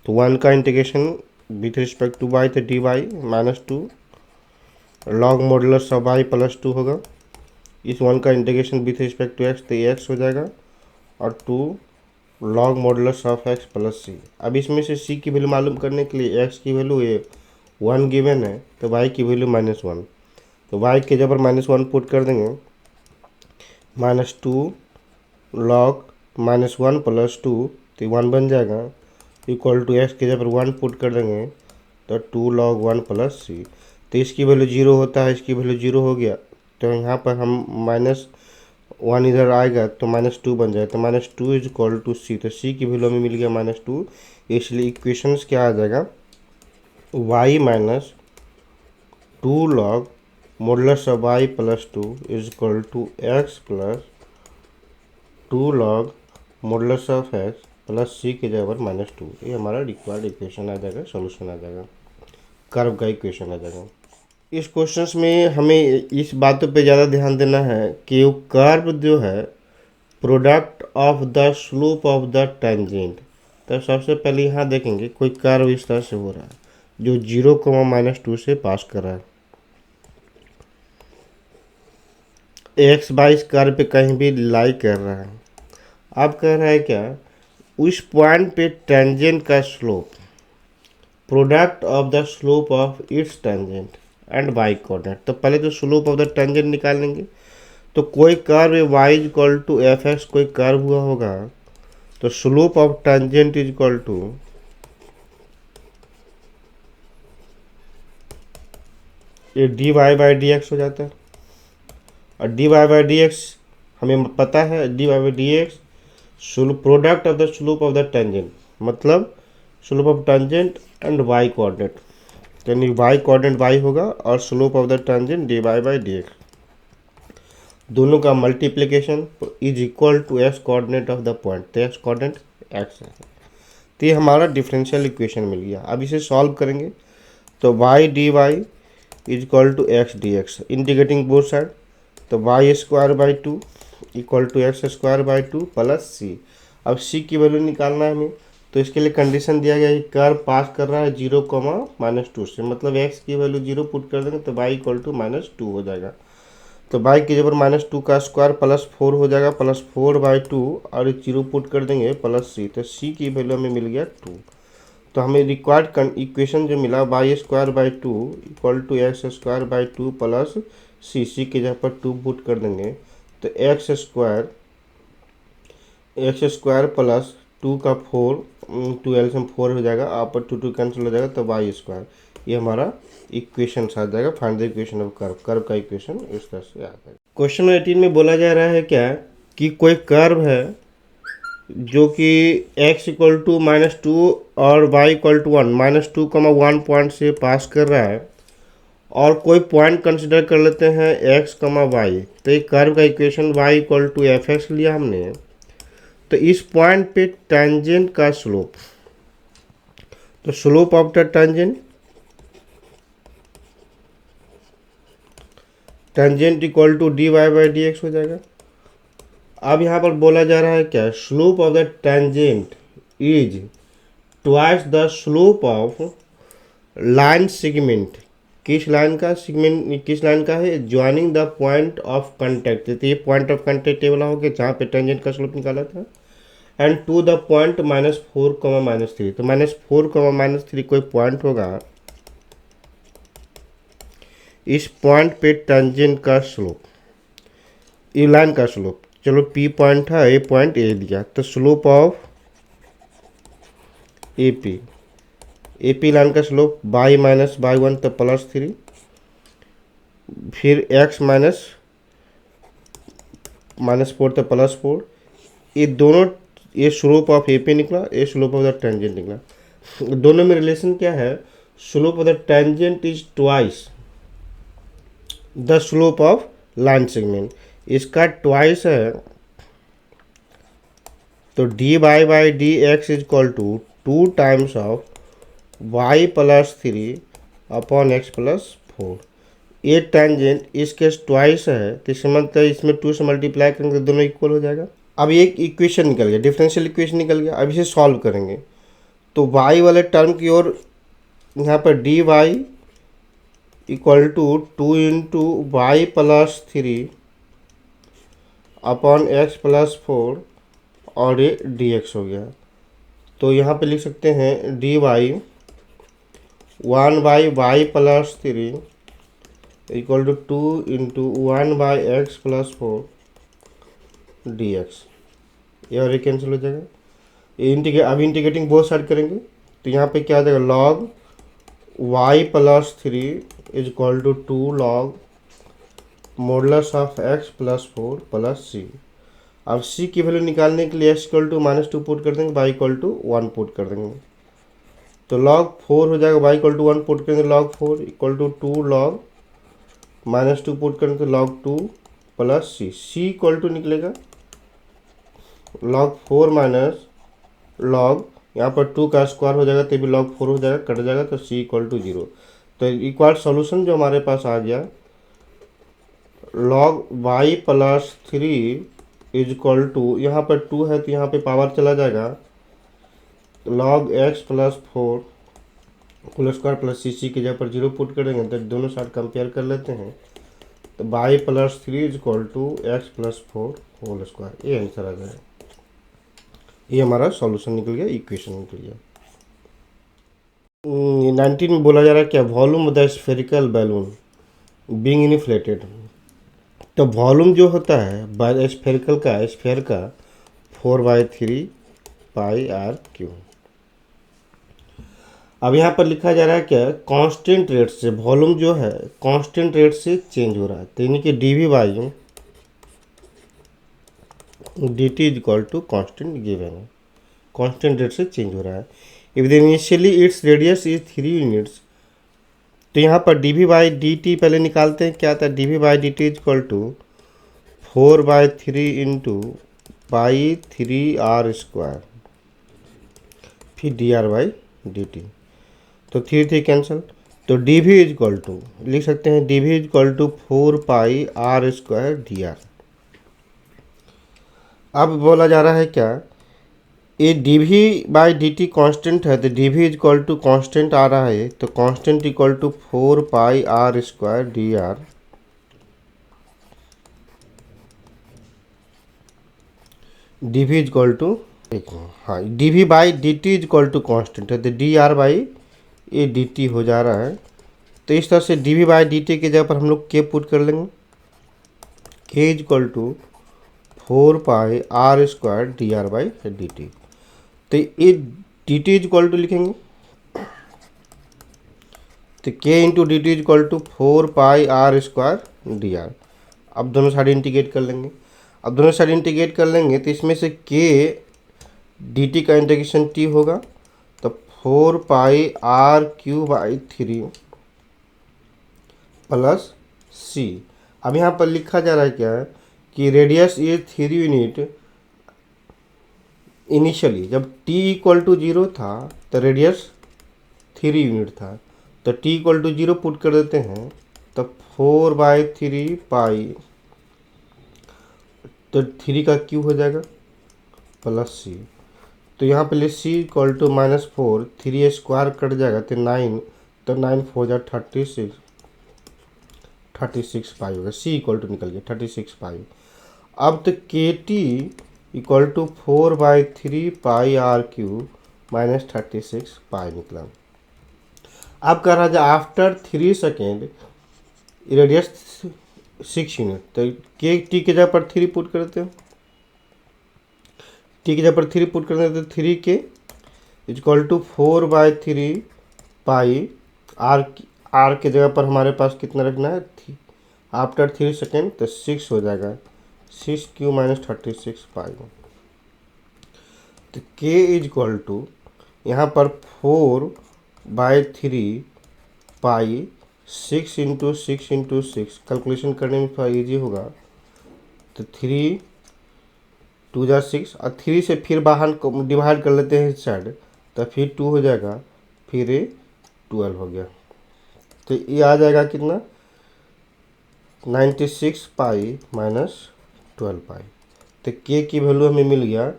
[SPEAKER 1] तो 1 का integration with respect to y, तो d y -2 log modulus of y plus 2 होगा। इस 1 का integration with respect to x, तो एक्स हो जाएगा, और 2 log modulus of x plus सी। अब इसमें से सी की वैल्यू मालूम करने के लिए एक्स की वैल्यू ये 1 गिवन है, तो वाई की वैल्यू -1, तो वाई के जगह पर -1 पुट कर देंगे, -2 लॉग -1 + 2, तो 1 बन जाएगा, इक्वल टू एक्स के जगह पर 1 पुट कर देंगे तो 2 log 1 प्लस सी। तो इसकी वैल्यू 0 होता है, इसकी वैल्यू 0 हो गया, तो यहाँ पर हम -1 इधर आएगा तो -2 बन जाएगा, तो -2 इज इक्वल टू सी। तो सी की वैल्यू हमें मिल गया -2, इसलिए इक्वेशंस क्या आ जाएगा, y minus 2 log modulus of y plus 2 is equal to x plus 2 log modulus of x plus सी के जगह पर -2। ये हमारा रिक्वायर्ड इक्वेशन आ जाएगा, सॉल्यूशन आ जाएगा, कर्व का इक्वेशन आ जाएगा। इस क्वेश्चंस में हमें इस बातों पे ज़्यादा ध्यान देना है कि वो कर्व जो है product of the slope of the tangent. तो सबसे पहले यहाँ देखेंगे कोई कर्व इस तरह से हो रहा है जो 0, -2 से पास कर रहा है, एक्स बाई इस कर्व पे कहीं भी लाई कर रहा है। अब कह रहा है क्या, उस पॉइंट पे टेंजेंट का slope product of the slope of its tangent and y coordinate. तो पहले तो स्लोप ऑफ द टेंजेंट निकालेंगे। तो कोई curve y is equal to f x कोई कर्व हुआ होगा, तो slope of tangent is equal to ये d y by d x हो जाता है। और d y by d x हमें पता है, d y by d x product of the slope of the tangent, मतलब slope of tangent and y coordinate, यानी वाई कोऑर्डिनेट वाई होगा और slope of the tangent D y by d x, दोनों का multiplication is equal to x coordinate of the point. तो x coordinate x है। तो ये हमारा डिफरेंशियल इक्वेशन मिल गया। अब इसे सॉल्व करेंगे तो y d y is equal to x d x, integrating both side, तो y square by 2 equal to x square by 2 plus सी। अब सी की वैल्यू निकालना है हमें, तो इसके लिए कंडीशन दिया गया है कि कर्व पास कर रहा है 0, -2 से, मतलब एक्स की वैल्यू 0 पुट कर देंगे तो वाई इक्वल टू -2 हो जाएगा। तो वाई की जबर -2 का स्क्वायर +4 हो जाएगा, +4/2, और 0 पुट कर देंगे प्लस सी। तो सी की वैल्यू हमें मिल गया 2। तो हमें रिक्वायर्ड इक्वेशन जो मिला y square by 2 equal to x square by 2 plus C. C की जगह पर 2 पुट कर देंगे तो एक्स स्क्वायर प्लस 2 का 4, 2 एल्सियम 4 हो जाएगा, आप 2 कैंसिल हो जाएगा, तो वाई स्क्वायर। ये हमारा इक्वेशन आ जाएगा, find the equation of curve. Curve का इक्वेशन इस तरह से आता है। क्वेश्चन 18 में बोला जा रहा है क्या, कि कोई कर्व है जो कि x इक्वल टू -2 और y इक्वल टू 1, -2, 1 पॉइंट से पास कर रहा है, और कोई पॉइंट कंसिडर कर लेते हैं x, y। तो एक कर्व का equation y equal to f x लिया हमने। तो इस पॉइंट पे टेंजेंट का स्लोप, तो slope of the tangent equal to d y by d x हो जाएगा। अब यहाँ पर बोला जा रहा है क्या, slope of the tangent is twice the slope of line segment. किस लाइन का सेगमेंट, किस लाइन का है, joining the point of contact. तो ये पॉइंट ऑफ कांटेक्ट वाला हो गया जहाँ पे टेंजेंट का स्लोप निकाला था, एंड टू द पॉइंट -4, -3। तो -4, -3 कोई पॉइंट होगा, इस पॉइंट पे टेंजेंट का स्लोप, ये लाइन का स्लोप, चलो पी पॉइंट है, ए पॉइंट ए दिया, तो स्लोप ऑफ एपी लाइन का स्लोप बाई माइनस बाई 1 तो +3, फिर एक्स -4 तो +4, ये दोनों, ये स्लोप ऑफ एपी निकला, ये स्लोप ऑफ द टेंजेंट निकला। दोनों में रिलेशन क्या है, slope of the tangent is twice the slope of line segment, इसका ट्वाइस है, तो d y by d x is equal to 2 times of y +3 upon x +4। ये टेंजेंट इसके ट्वाइस है, तो इसका मतलब इसमें 2 से मल्टीप्लाई करेंगे तो दोनों इक्वल हो जाएगा। अब ये एक इक्वेशन निकल गया, डिफरेंशियल इक्वेशन निकल गया। अब इसे सॉल्व करेंगे तो y वाले टर्म की ओर यहाँ पर d y equal to 2 into y +3 upon x +4, और ये डी एक्स हो गया। तो यहाँ पे लिख सकते हैं d y 1/y +3 equal to 2 into 1/x +4 dx। ये और ये कैंसिल हो जाएगा, अब इंटीग्रेटिंग बोथ साइड करेंगे तो यहाँ पे क्या आ जाएगा, log y plus 3 is equal to 2 log modulus of x plus 4 plus सी। अब c की वैल्यू निकालने के लिए x इक्वल टू -2 पुट कर देंगे, y इक्वल टू 1 पुट कर देंगे, तो लॉग 4 हो जाएगा, y इक्वल टू 1 पुट करेंगे, log 4 equal to 2 log -2 put करेंगे तो log 2 plus c equal to निकलेगा लॉग 4 माइनस लॉग, यहाँ पर 2 का स्क्वायर हो जाएगा तो भी लॉग 4 हो जाएगा, कट जाएगा तो c इक्वल टू 0। तो इक्वल सॉल्यूशन जो हमारे पास आ गया, log y plus 3 is equal to, यहाँ पर 2 है तो यहाँ पे पावर चला जाएगा, log x plus 4 whole square plus सी की जगह पर 0 पुट करेंगे तो दोनों साइड कंपेयर कर लेते हैं, तो y plus 3 is equal to x plus 4 whole square, ये आंसर आ जाएगा। ये हमारा सॉल्यूशन निकल गया, इक्वेशन निकल गया। 19 में बोला जा रहा है क्या, volume of the spherical balloon being inflated. तो वॉल्यूम जो होता है स्फेरिकल का, स्फेयर का 4/3 पाई आर क्यू। अब यहाँ पर लिखा जा रहा है क्या, कांस्टेंट रेट से वॉल्यूम जो है कांस्टेंट रेट से चेंज हो रहा है, तो यानी कि dv by dt is equal to constant given है, कांस्टेंट रेट से चेंज हो रहा है। If the initially its radius is 3 units, तो यहाँ पर dv बाई dt पहले निकालते हैं, क्या था, dv by dt is equal to 4/3 into by 3r square, फिर dr बाई dt, तो 3 कैंसिल, तो dv इज इक्वल टू लिख सकते हैं, dv is equal to 4πr square dr। अब बोला जा रहा है क्या, ये dv बाई dt कांस्टेंट है, तो dv is equal to constant आ रहा है, तो constant equal to 4πr square dr। dv is equal to, हाँ, dv by dt is equal to constant है, तो dr बाई ये dt हो जा रहा है, तो इस तरह से dv बाई dt की जगह पर हम लोग k पुट कर लेंगे, k is equal to 4πr square dr by dt। तो ये dt इज इक्वल टू लिखेंगे, तो k into dt is equal to 4πr square dr। अब दोनों साइड इंटीग्रेट कर लेंगे, अब दोनों साइड इंटीग्रेट कर लेंगे तो इसमें से k dt का इंटीग्रेशन t होगा, तो 4πr³ प्लस c। अब यहाँ पर लिखा जा रहा है क्या कि रेडियस इज 3 यूनिट, इनिशियली जब t इक्वल टू 0 था तो रेडियस 3 यूनिट था, तो t इक्वल टू 0 पुट कर देते हैं, तो 4/3 पाई, तो 3 का क्यूब हो जाएगा प्लस c, तो यहाँ पे c equal to -4, 3 square cut जाएगा तो 9, तो 9 4 जा 36 पाई होगा, c इक्वल टू निकल गया 36 पाई। अब तो kt equal to 4/3 pi r³ minus 36 pi निकला। अब कह रहा है आफ्टर 3 सेकेंड रेडियस 6 यूनिट, तो के टी के जगह पर 3 पुट करते हैं, टी की जगह पर 3 पुट करते हैं, तो 3 के इक्वल टू 4/3 पाई आर के जगह पर हमारे पास कितना रखना है, आफ्टर 3 सेकेंड, तो 6 हो जाएगा, 6³ माइनस 36 पाई। तो के इज इक्वल टू यहाँ पर 4/3 पाई 6 इंटू 6 इंटू 6, कैलकुलेशन करने में थोड़ा ईजी होगा, तो 3 2 जा 6 और 3 से फिर बाहर डिवाइड कर लेते हैं इस साइड, तो फिर 2 हो जाएगा, फिर ये 12 हो गया, तो ये आ जाएगा कितना 96 पाई माइनस 12 पाई। तो के की वैल्यू हमें मिल गया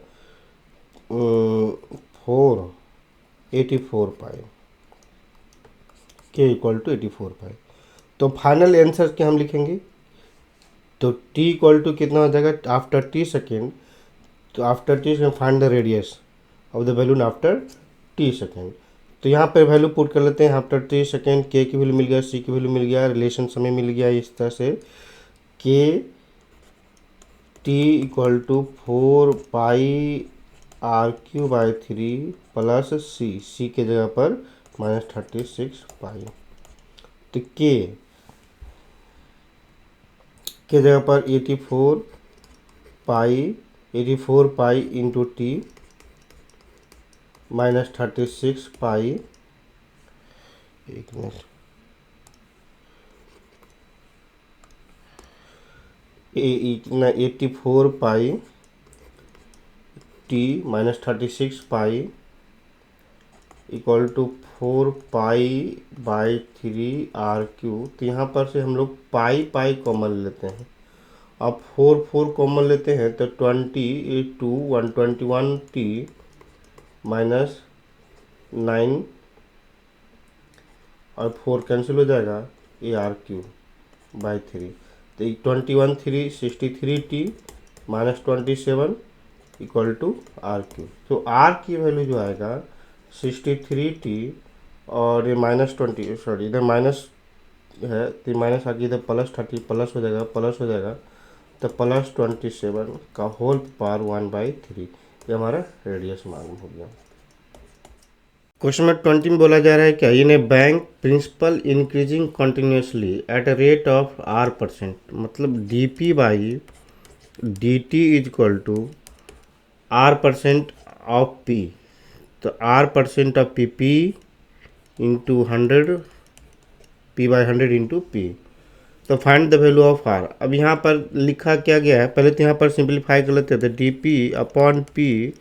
[SPEAKER 1] 84 पाई, के इक्वल टू 84 पाई। तो फाइनल आंसर क्या हम लिखेंगे, तो टी इक्वल टू कितना हो जाएगा आफ्टर टी सेकेंड, तो after T second find the radius of the balloon after T second, तो यहाँ पे वैल्यू पुट कर लेते हैं, आफ्टर टी सेकेंड के की वैल्यू मिल गया, सी की वैल्यू मिल गया, रिलेशन हमें मिल गया इस तरह से, k t equal to 4 pi RQ/3 plus सी के जगह पर -36 पाई। तो के जगह पर 84 पाई इंटू टी -36 पाई, एक minute, 84 pi t -36 pi equal to 4 पाई/3 RQ। तो यहाँ पर से हम लोग पाई कॉमन लेते हैं। अब 4 कॉमन लेते हैं तो 121T -9 और 4 कैंसिल हो जाएगा, ARQ/3। तो 21 63T -27 इक्वल टू RQ। तो R की वैल्यू जो आएगा 63T और ये -20, सॉरी इधर माइनस है तो माइनस आके इधर +30 प्लस हो जाएगा, तो +27 का होल पावर 1/3। ये हमारा रेडियस मालूम हो गया। क्वेश्चन नंबर 20 में बोला जा रहा है क्या, in a bank principal increasing continuously at a rate of R%, मतलब DP/DT is equal to R% of P। तो R% of P into 100, P/100 into P। तो find the value of R। अब यहाँ पर लिखा क्या गया है, पहले तो यहाँ पर सिंप्लीफाई कर लेते हैं। तो DP/P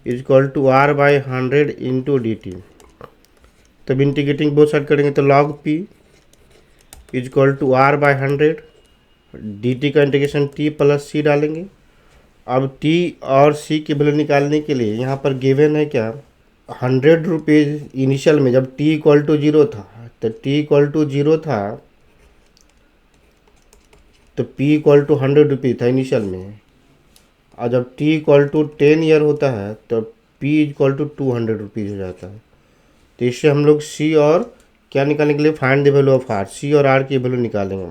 [SPEAKER 1] is equal to R/100 into DT। तब इंटीग्रेटिंग बोथ साइड करेंगे तो log P is equal to R/100, DT का इंटीग्रेशन T प्लस C डालेंगे। अब T और C की वैल्यू निकालने के लिए यहाँ पर गिवन है क्या, 100 रुपीज़ इनिशियल में जब T इक्वल टू 0 था, तो T इक्वल टू 0 था तो P इक्वल टू 100 रुपीज़ था इनिशियल में, और जब T इक्वल टू 10 ईयर होता है तो P इक्वल टू 200 रुपीज़ हो जाता है। तो इससे हम लोग C और क्या निकालने के लिए, find the value of R, C और R की वैल्यू निकालेंगे।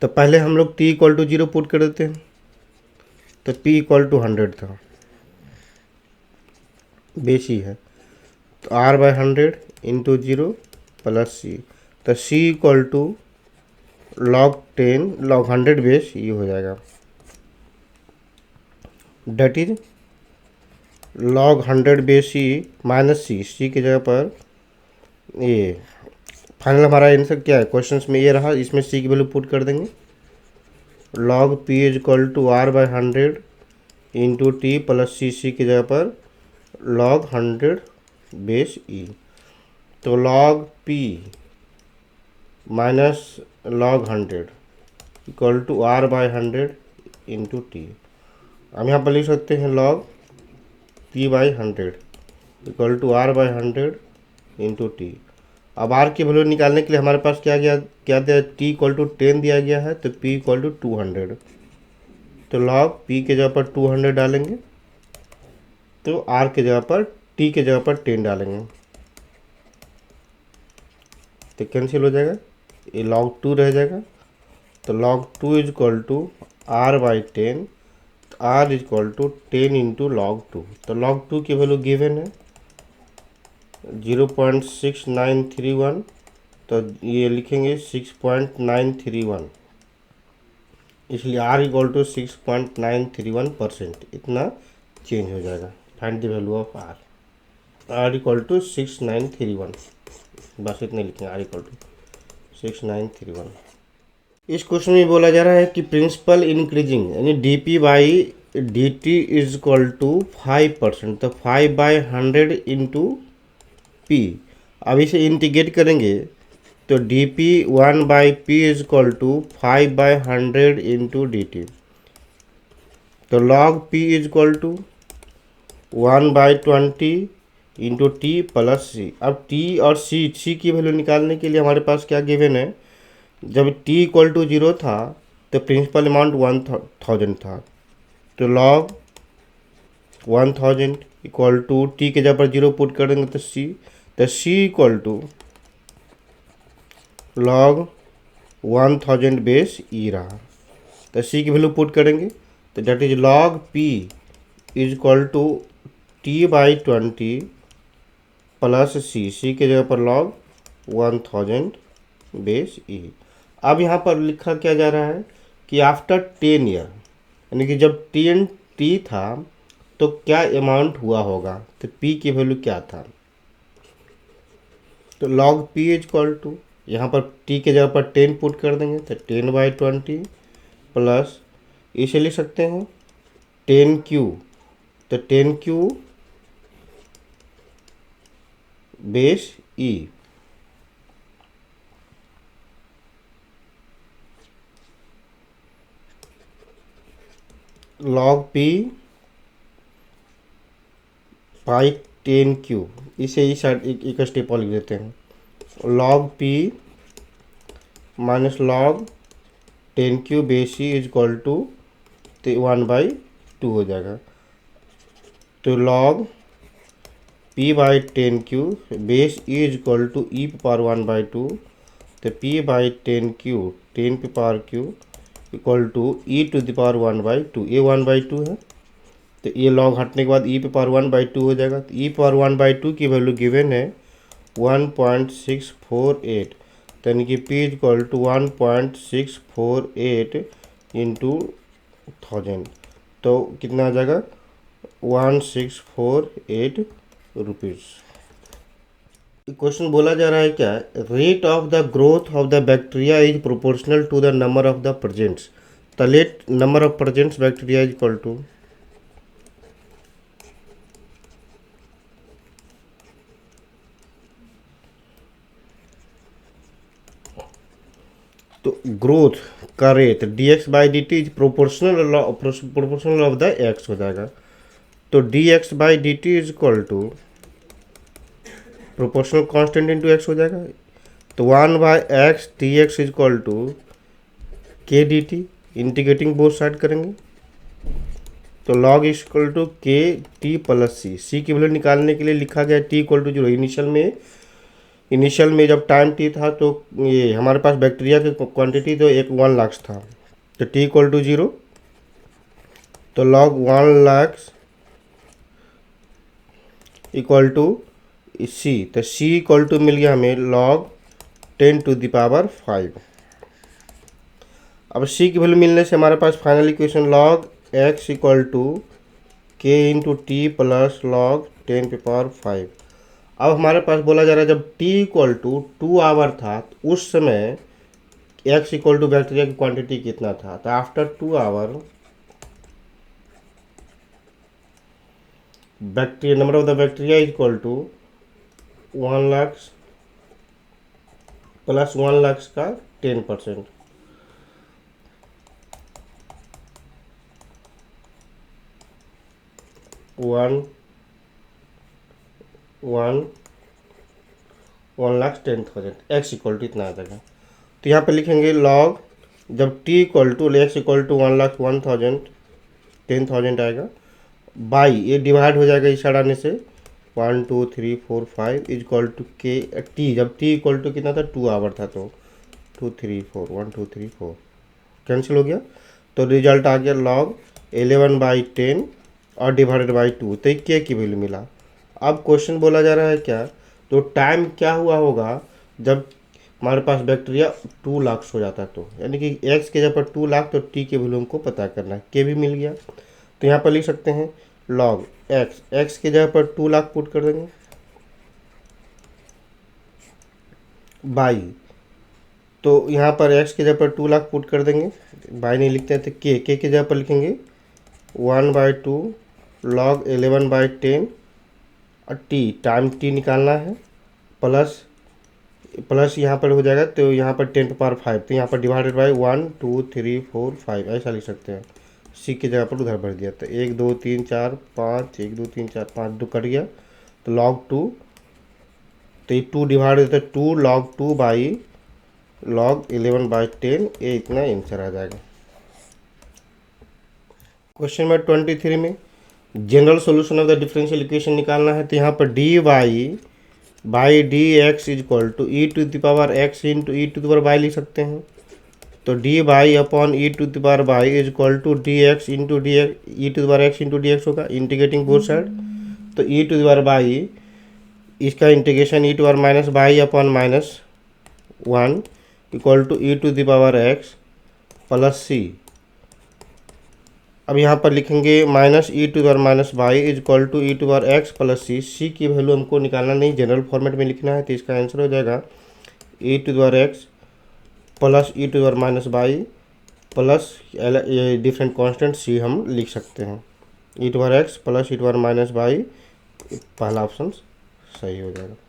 [SPEAKER 1] तो पहले हम लोग T इक्वल टू 0 पुट कर देते हैं, तो P इक्वल टू 100 था, बेसी है, तो R/100 इंटू 0 प्लस C। तो C equal to log 100 base ये हो जाएगा, that is log 100 base C minus C की जगह पर ये फाइनल हमारा आंसर क्या है क्वेश्चंस में ये रहा, इसमें C की वैल्यू पुट कर देंगे। log P is equal to R/100 into T plus C की जगह पर log 100 बेस E। तो log P minus log 100 equal to R/100 into T। हम यहाँ पर लिख सकते हैं log P/100 equal to R/100 into T। अब R की वैल्यू निकालने के लिए हमारे पास क्या दिया, T इक्वल टू 10 दिया गया है, तो P इक्वल टू 200। तो log P के जगह पर 200 डालेंगे, तो R के जगह पर T के जगह पर 10 डालेंगे, तो कैंसिल हो जाएगा, ये log 2 रह जाएगा। तो log 2 is equal to R/10, R is equal to 10 into log 2। तो log 2 की वैल्यू गिवन है 0.6931, तो ये लिखेंगे 6.931, इसलिए R इक्वल टू 6.931%, इतना चेंज हो जाएगा। Find the value of R equal to 6931, बस इतने लिखेंगे, R इक्वल टू 6931। इस क्वेश्चन में बोला जा रहा है कि प्रिंसिपल इंक्रीजिंग यानी DP/DT इज इक्वल टू 5%, तो 5/100 इंटू P। अब इसे इंटीग्रेट करेंगे तो DP1/P is equal to 5/100 into DT। तो log P is equal to 1/20 into T plus C। अब T और C की वैल्यू निकालने के लिए हमारे पास क्या गिवन है, जब T इक्वल टू 0 था तो प्रिंसिपल अमाउंट 1000 था, तो log 1000 इक्वल टू T के जगह पर 0 पुट कर देंगे तो C equal to log 1000 base E रहा। तो C की वैल्यू पुट करेंगे तो that is log P is equal to T/20 plus सी के जगह पर log 1000 बेस ई। अब यहाँ पर लिखा क्या जा रहा है कि आफ्टर 10 ईयर, यानी कि जब टी था तो क्या अमाउंट हुआ होगा, तो पी की वैल्यू क्या था। तो log p is equal to, यहाँ पर t के जगह पर 10 पुट कर देंगे तो 10/20 प्लस इसे लिख सकते हैं 10Q, तो 10Q base E. log p by 10Q, इसे इस साइड एक स्टेप और लिख देते हैं। log p minus log 10Q base e is equal to 1/2 हो जाएगा। तो log p/10Q base e is equal to e power 1/2, तो p/10Q 10 equal to e to the power 1/2, ये 1/2 है, तो ये लॉग हटने के बाद ई पे पावर 1/2 हो जाएगा। तो ई पावर 1/2 की वैल्यू गिवन है 1.648, तो यानी कि p is equal to 1.648 into 1000, तो कितना आ जाएगा 1648 रुपीज़। क्वेश्चन बोला जा रहा है क्या, rate of the growth of the bacteria is proportional to the number of the presents, the let number of presents bacteria is equal to. तो growth का rate dx/dt is proportional of the x हो जाएगा। तो dx/dt is equal to proportional constant into x हो जाएगा। तो 1/x dx is equal to k dt, integrating both side करेंगे तो log is equal to k T plus सी की value निकालने के लिए लिखा गया t इक्वल टू 0। इनिशियल में जब टाइम टी था तो ये हमारे पास बैक्टीरिया की क्वांटिटी तो 1 लाख था, तो t इक्वल टू 0, तो log 1 lakh equal to c, तो c इक्वल टू मिल गया हमें log 10 टू द पावर 5। अब c की वैल्यू मिलने से हमारे पास final equation log x equal to K into T plus log 10 पे पावर 5। अब हमारे पास बोला जा रहा है जब t इक्वल टू 2 आवर था तो उस समय x इक्वल टू बैक्टीरिया की क्वांटिटी कितना था, तो after 2 hour bacteria number of the bacteria equal to 1 lakh plus 1 lakh का 10%, वन 1,10,000 एक्स इक्वल टू इतना आ जाएगा। तो यहाँ पे लिखेंगे लॉग जब t equal to x equal to 1,01,000 10,000 आएगा, बाई ये डिवाइड हो जाएगा इस साइड आने से 1 2 3 4 5 is equal to k T, जब टी इक्वल टू कितना था 2 आवर था तो 2 3 4 1 2 3 4 कैंसिल हो गया, तो रिजल्ट आ गया लॉग 11/10 और डिवाइडेड बाई 2, तो के की वैल्यू मिला। अब क्वेश्चन बोला जा रहा है क्या, तो टाइम क्या हुआ होगा जब हमारे पास बैक्टीरिया 2 लाख हो जाता है, तो यानी कि एक्स के जगह पर 2 लाख तो टी के वैल्यू हमको पता करना है, के भी मिल गया। तो यहाँ पर लिख सकते हैं लॉग एक्स के जगह पर 2 लाख पुट कर देंगे बाई, तो यहाँ पर एक्स के जगह पर 2 लाख पुट कर देंगे, बाई नहीं लिखते हैं तो के जगह पर लिखेंगे 1/2 log 11/10 और टाइम टी निकालना है प्लस यहाँ पर हो जाएगा, तो यहाँ पर 10 पावर 5, तो यहाँ पर डिवाइडेड बाई 1 2 3 4 5 ऐसा लिख सकते हैं। सी की जगह पर उधर भर दिया, तो 1 2 3 4 5 1 2 3 4 5 2 कट गया, तो log 2, तो ये 2 डिवाइड होता है 2 log 2 बाई log 11/10, ये इतना आंसर आ जाएगा। क्वेश्चन नंबर 23 में general solution of the differential equation निकालना है, तो यहाँ पर d y by d x is equal to e to the power x into e to the power y लिख सकते हैं। तो d y upon e to the power y is equal to d x into d x, e to the power x into d x होगा, integrating both side. तो e to the power y, इसका integration e to power minus y upon minus 1 equal to e to the power x plus सी। अब यहाँ पर लिखेंगे minus e to the power minus y is equal to e to power x plus C. C की value हमको निकालना नहीं, general format में लिखना है, तो इसका आंसर हो जाएगा e to the power x plus e to the power minus y plus different constant C हम लिख सकते हैं। E to power x plus e to power minus y, पहला ऑप्शन सही हो जाएगा।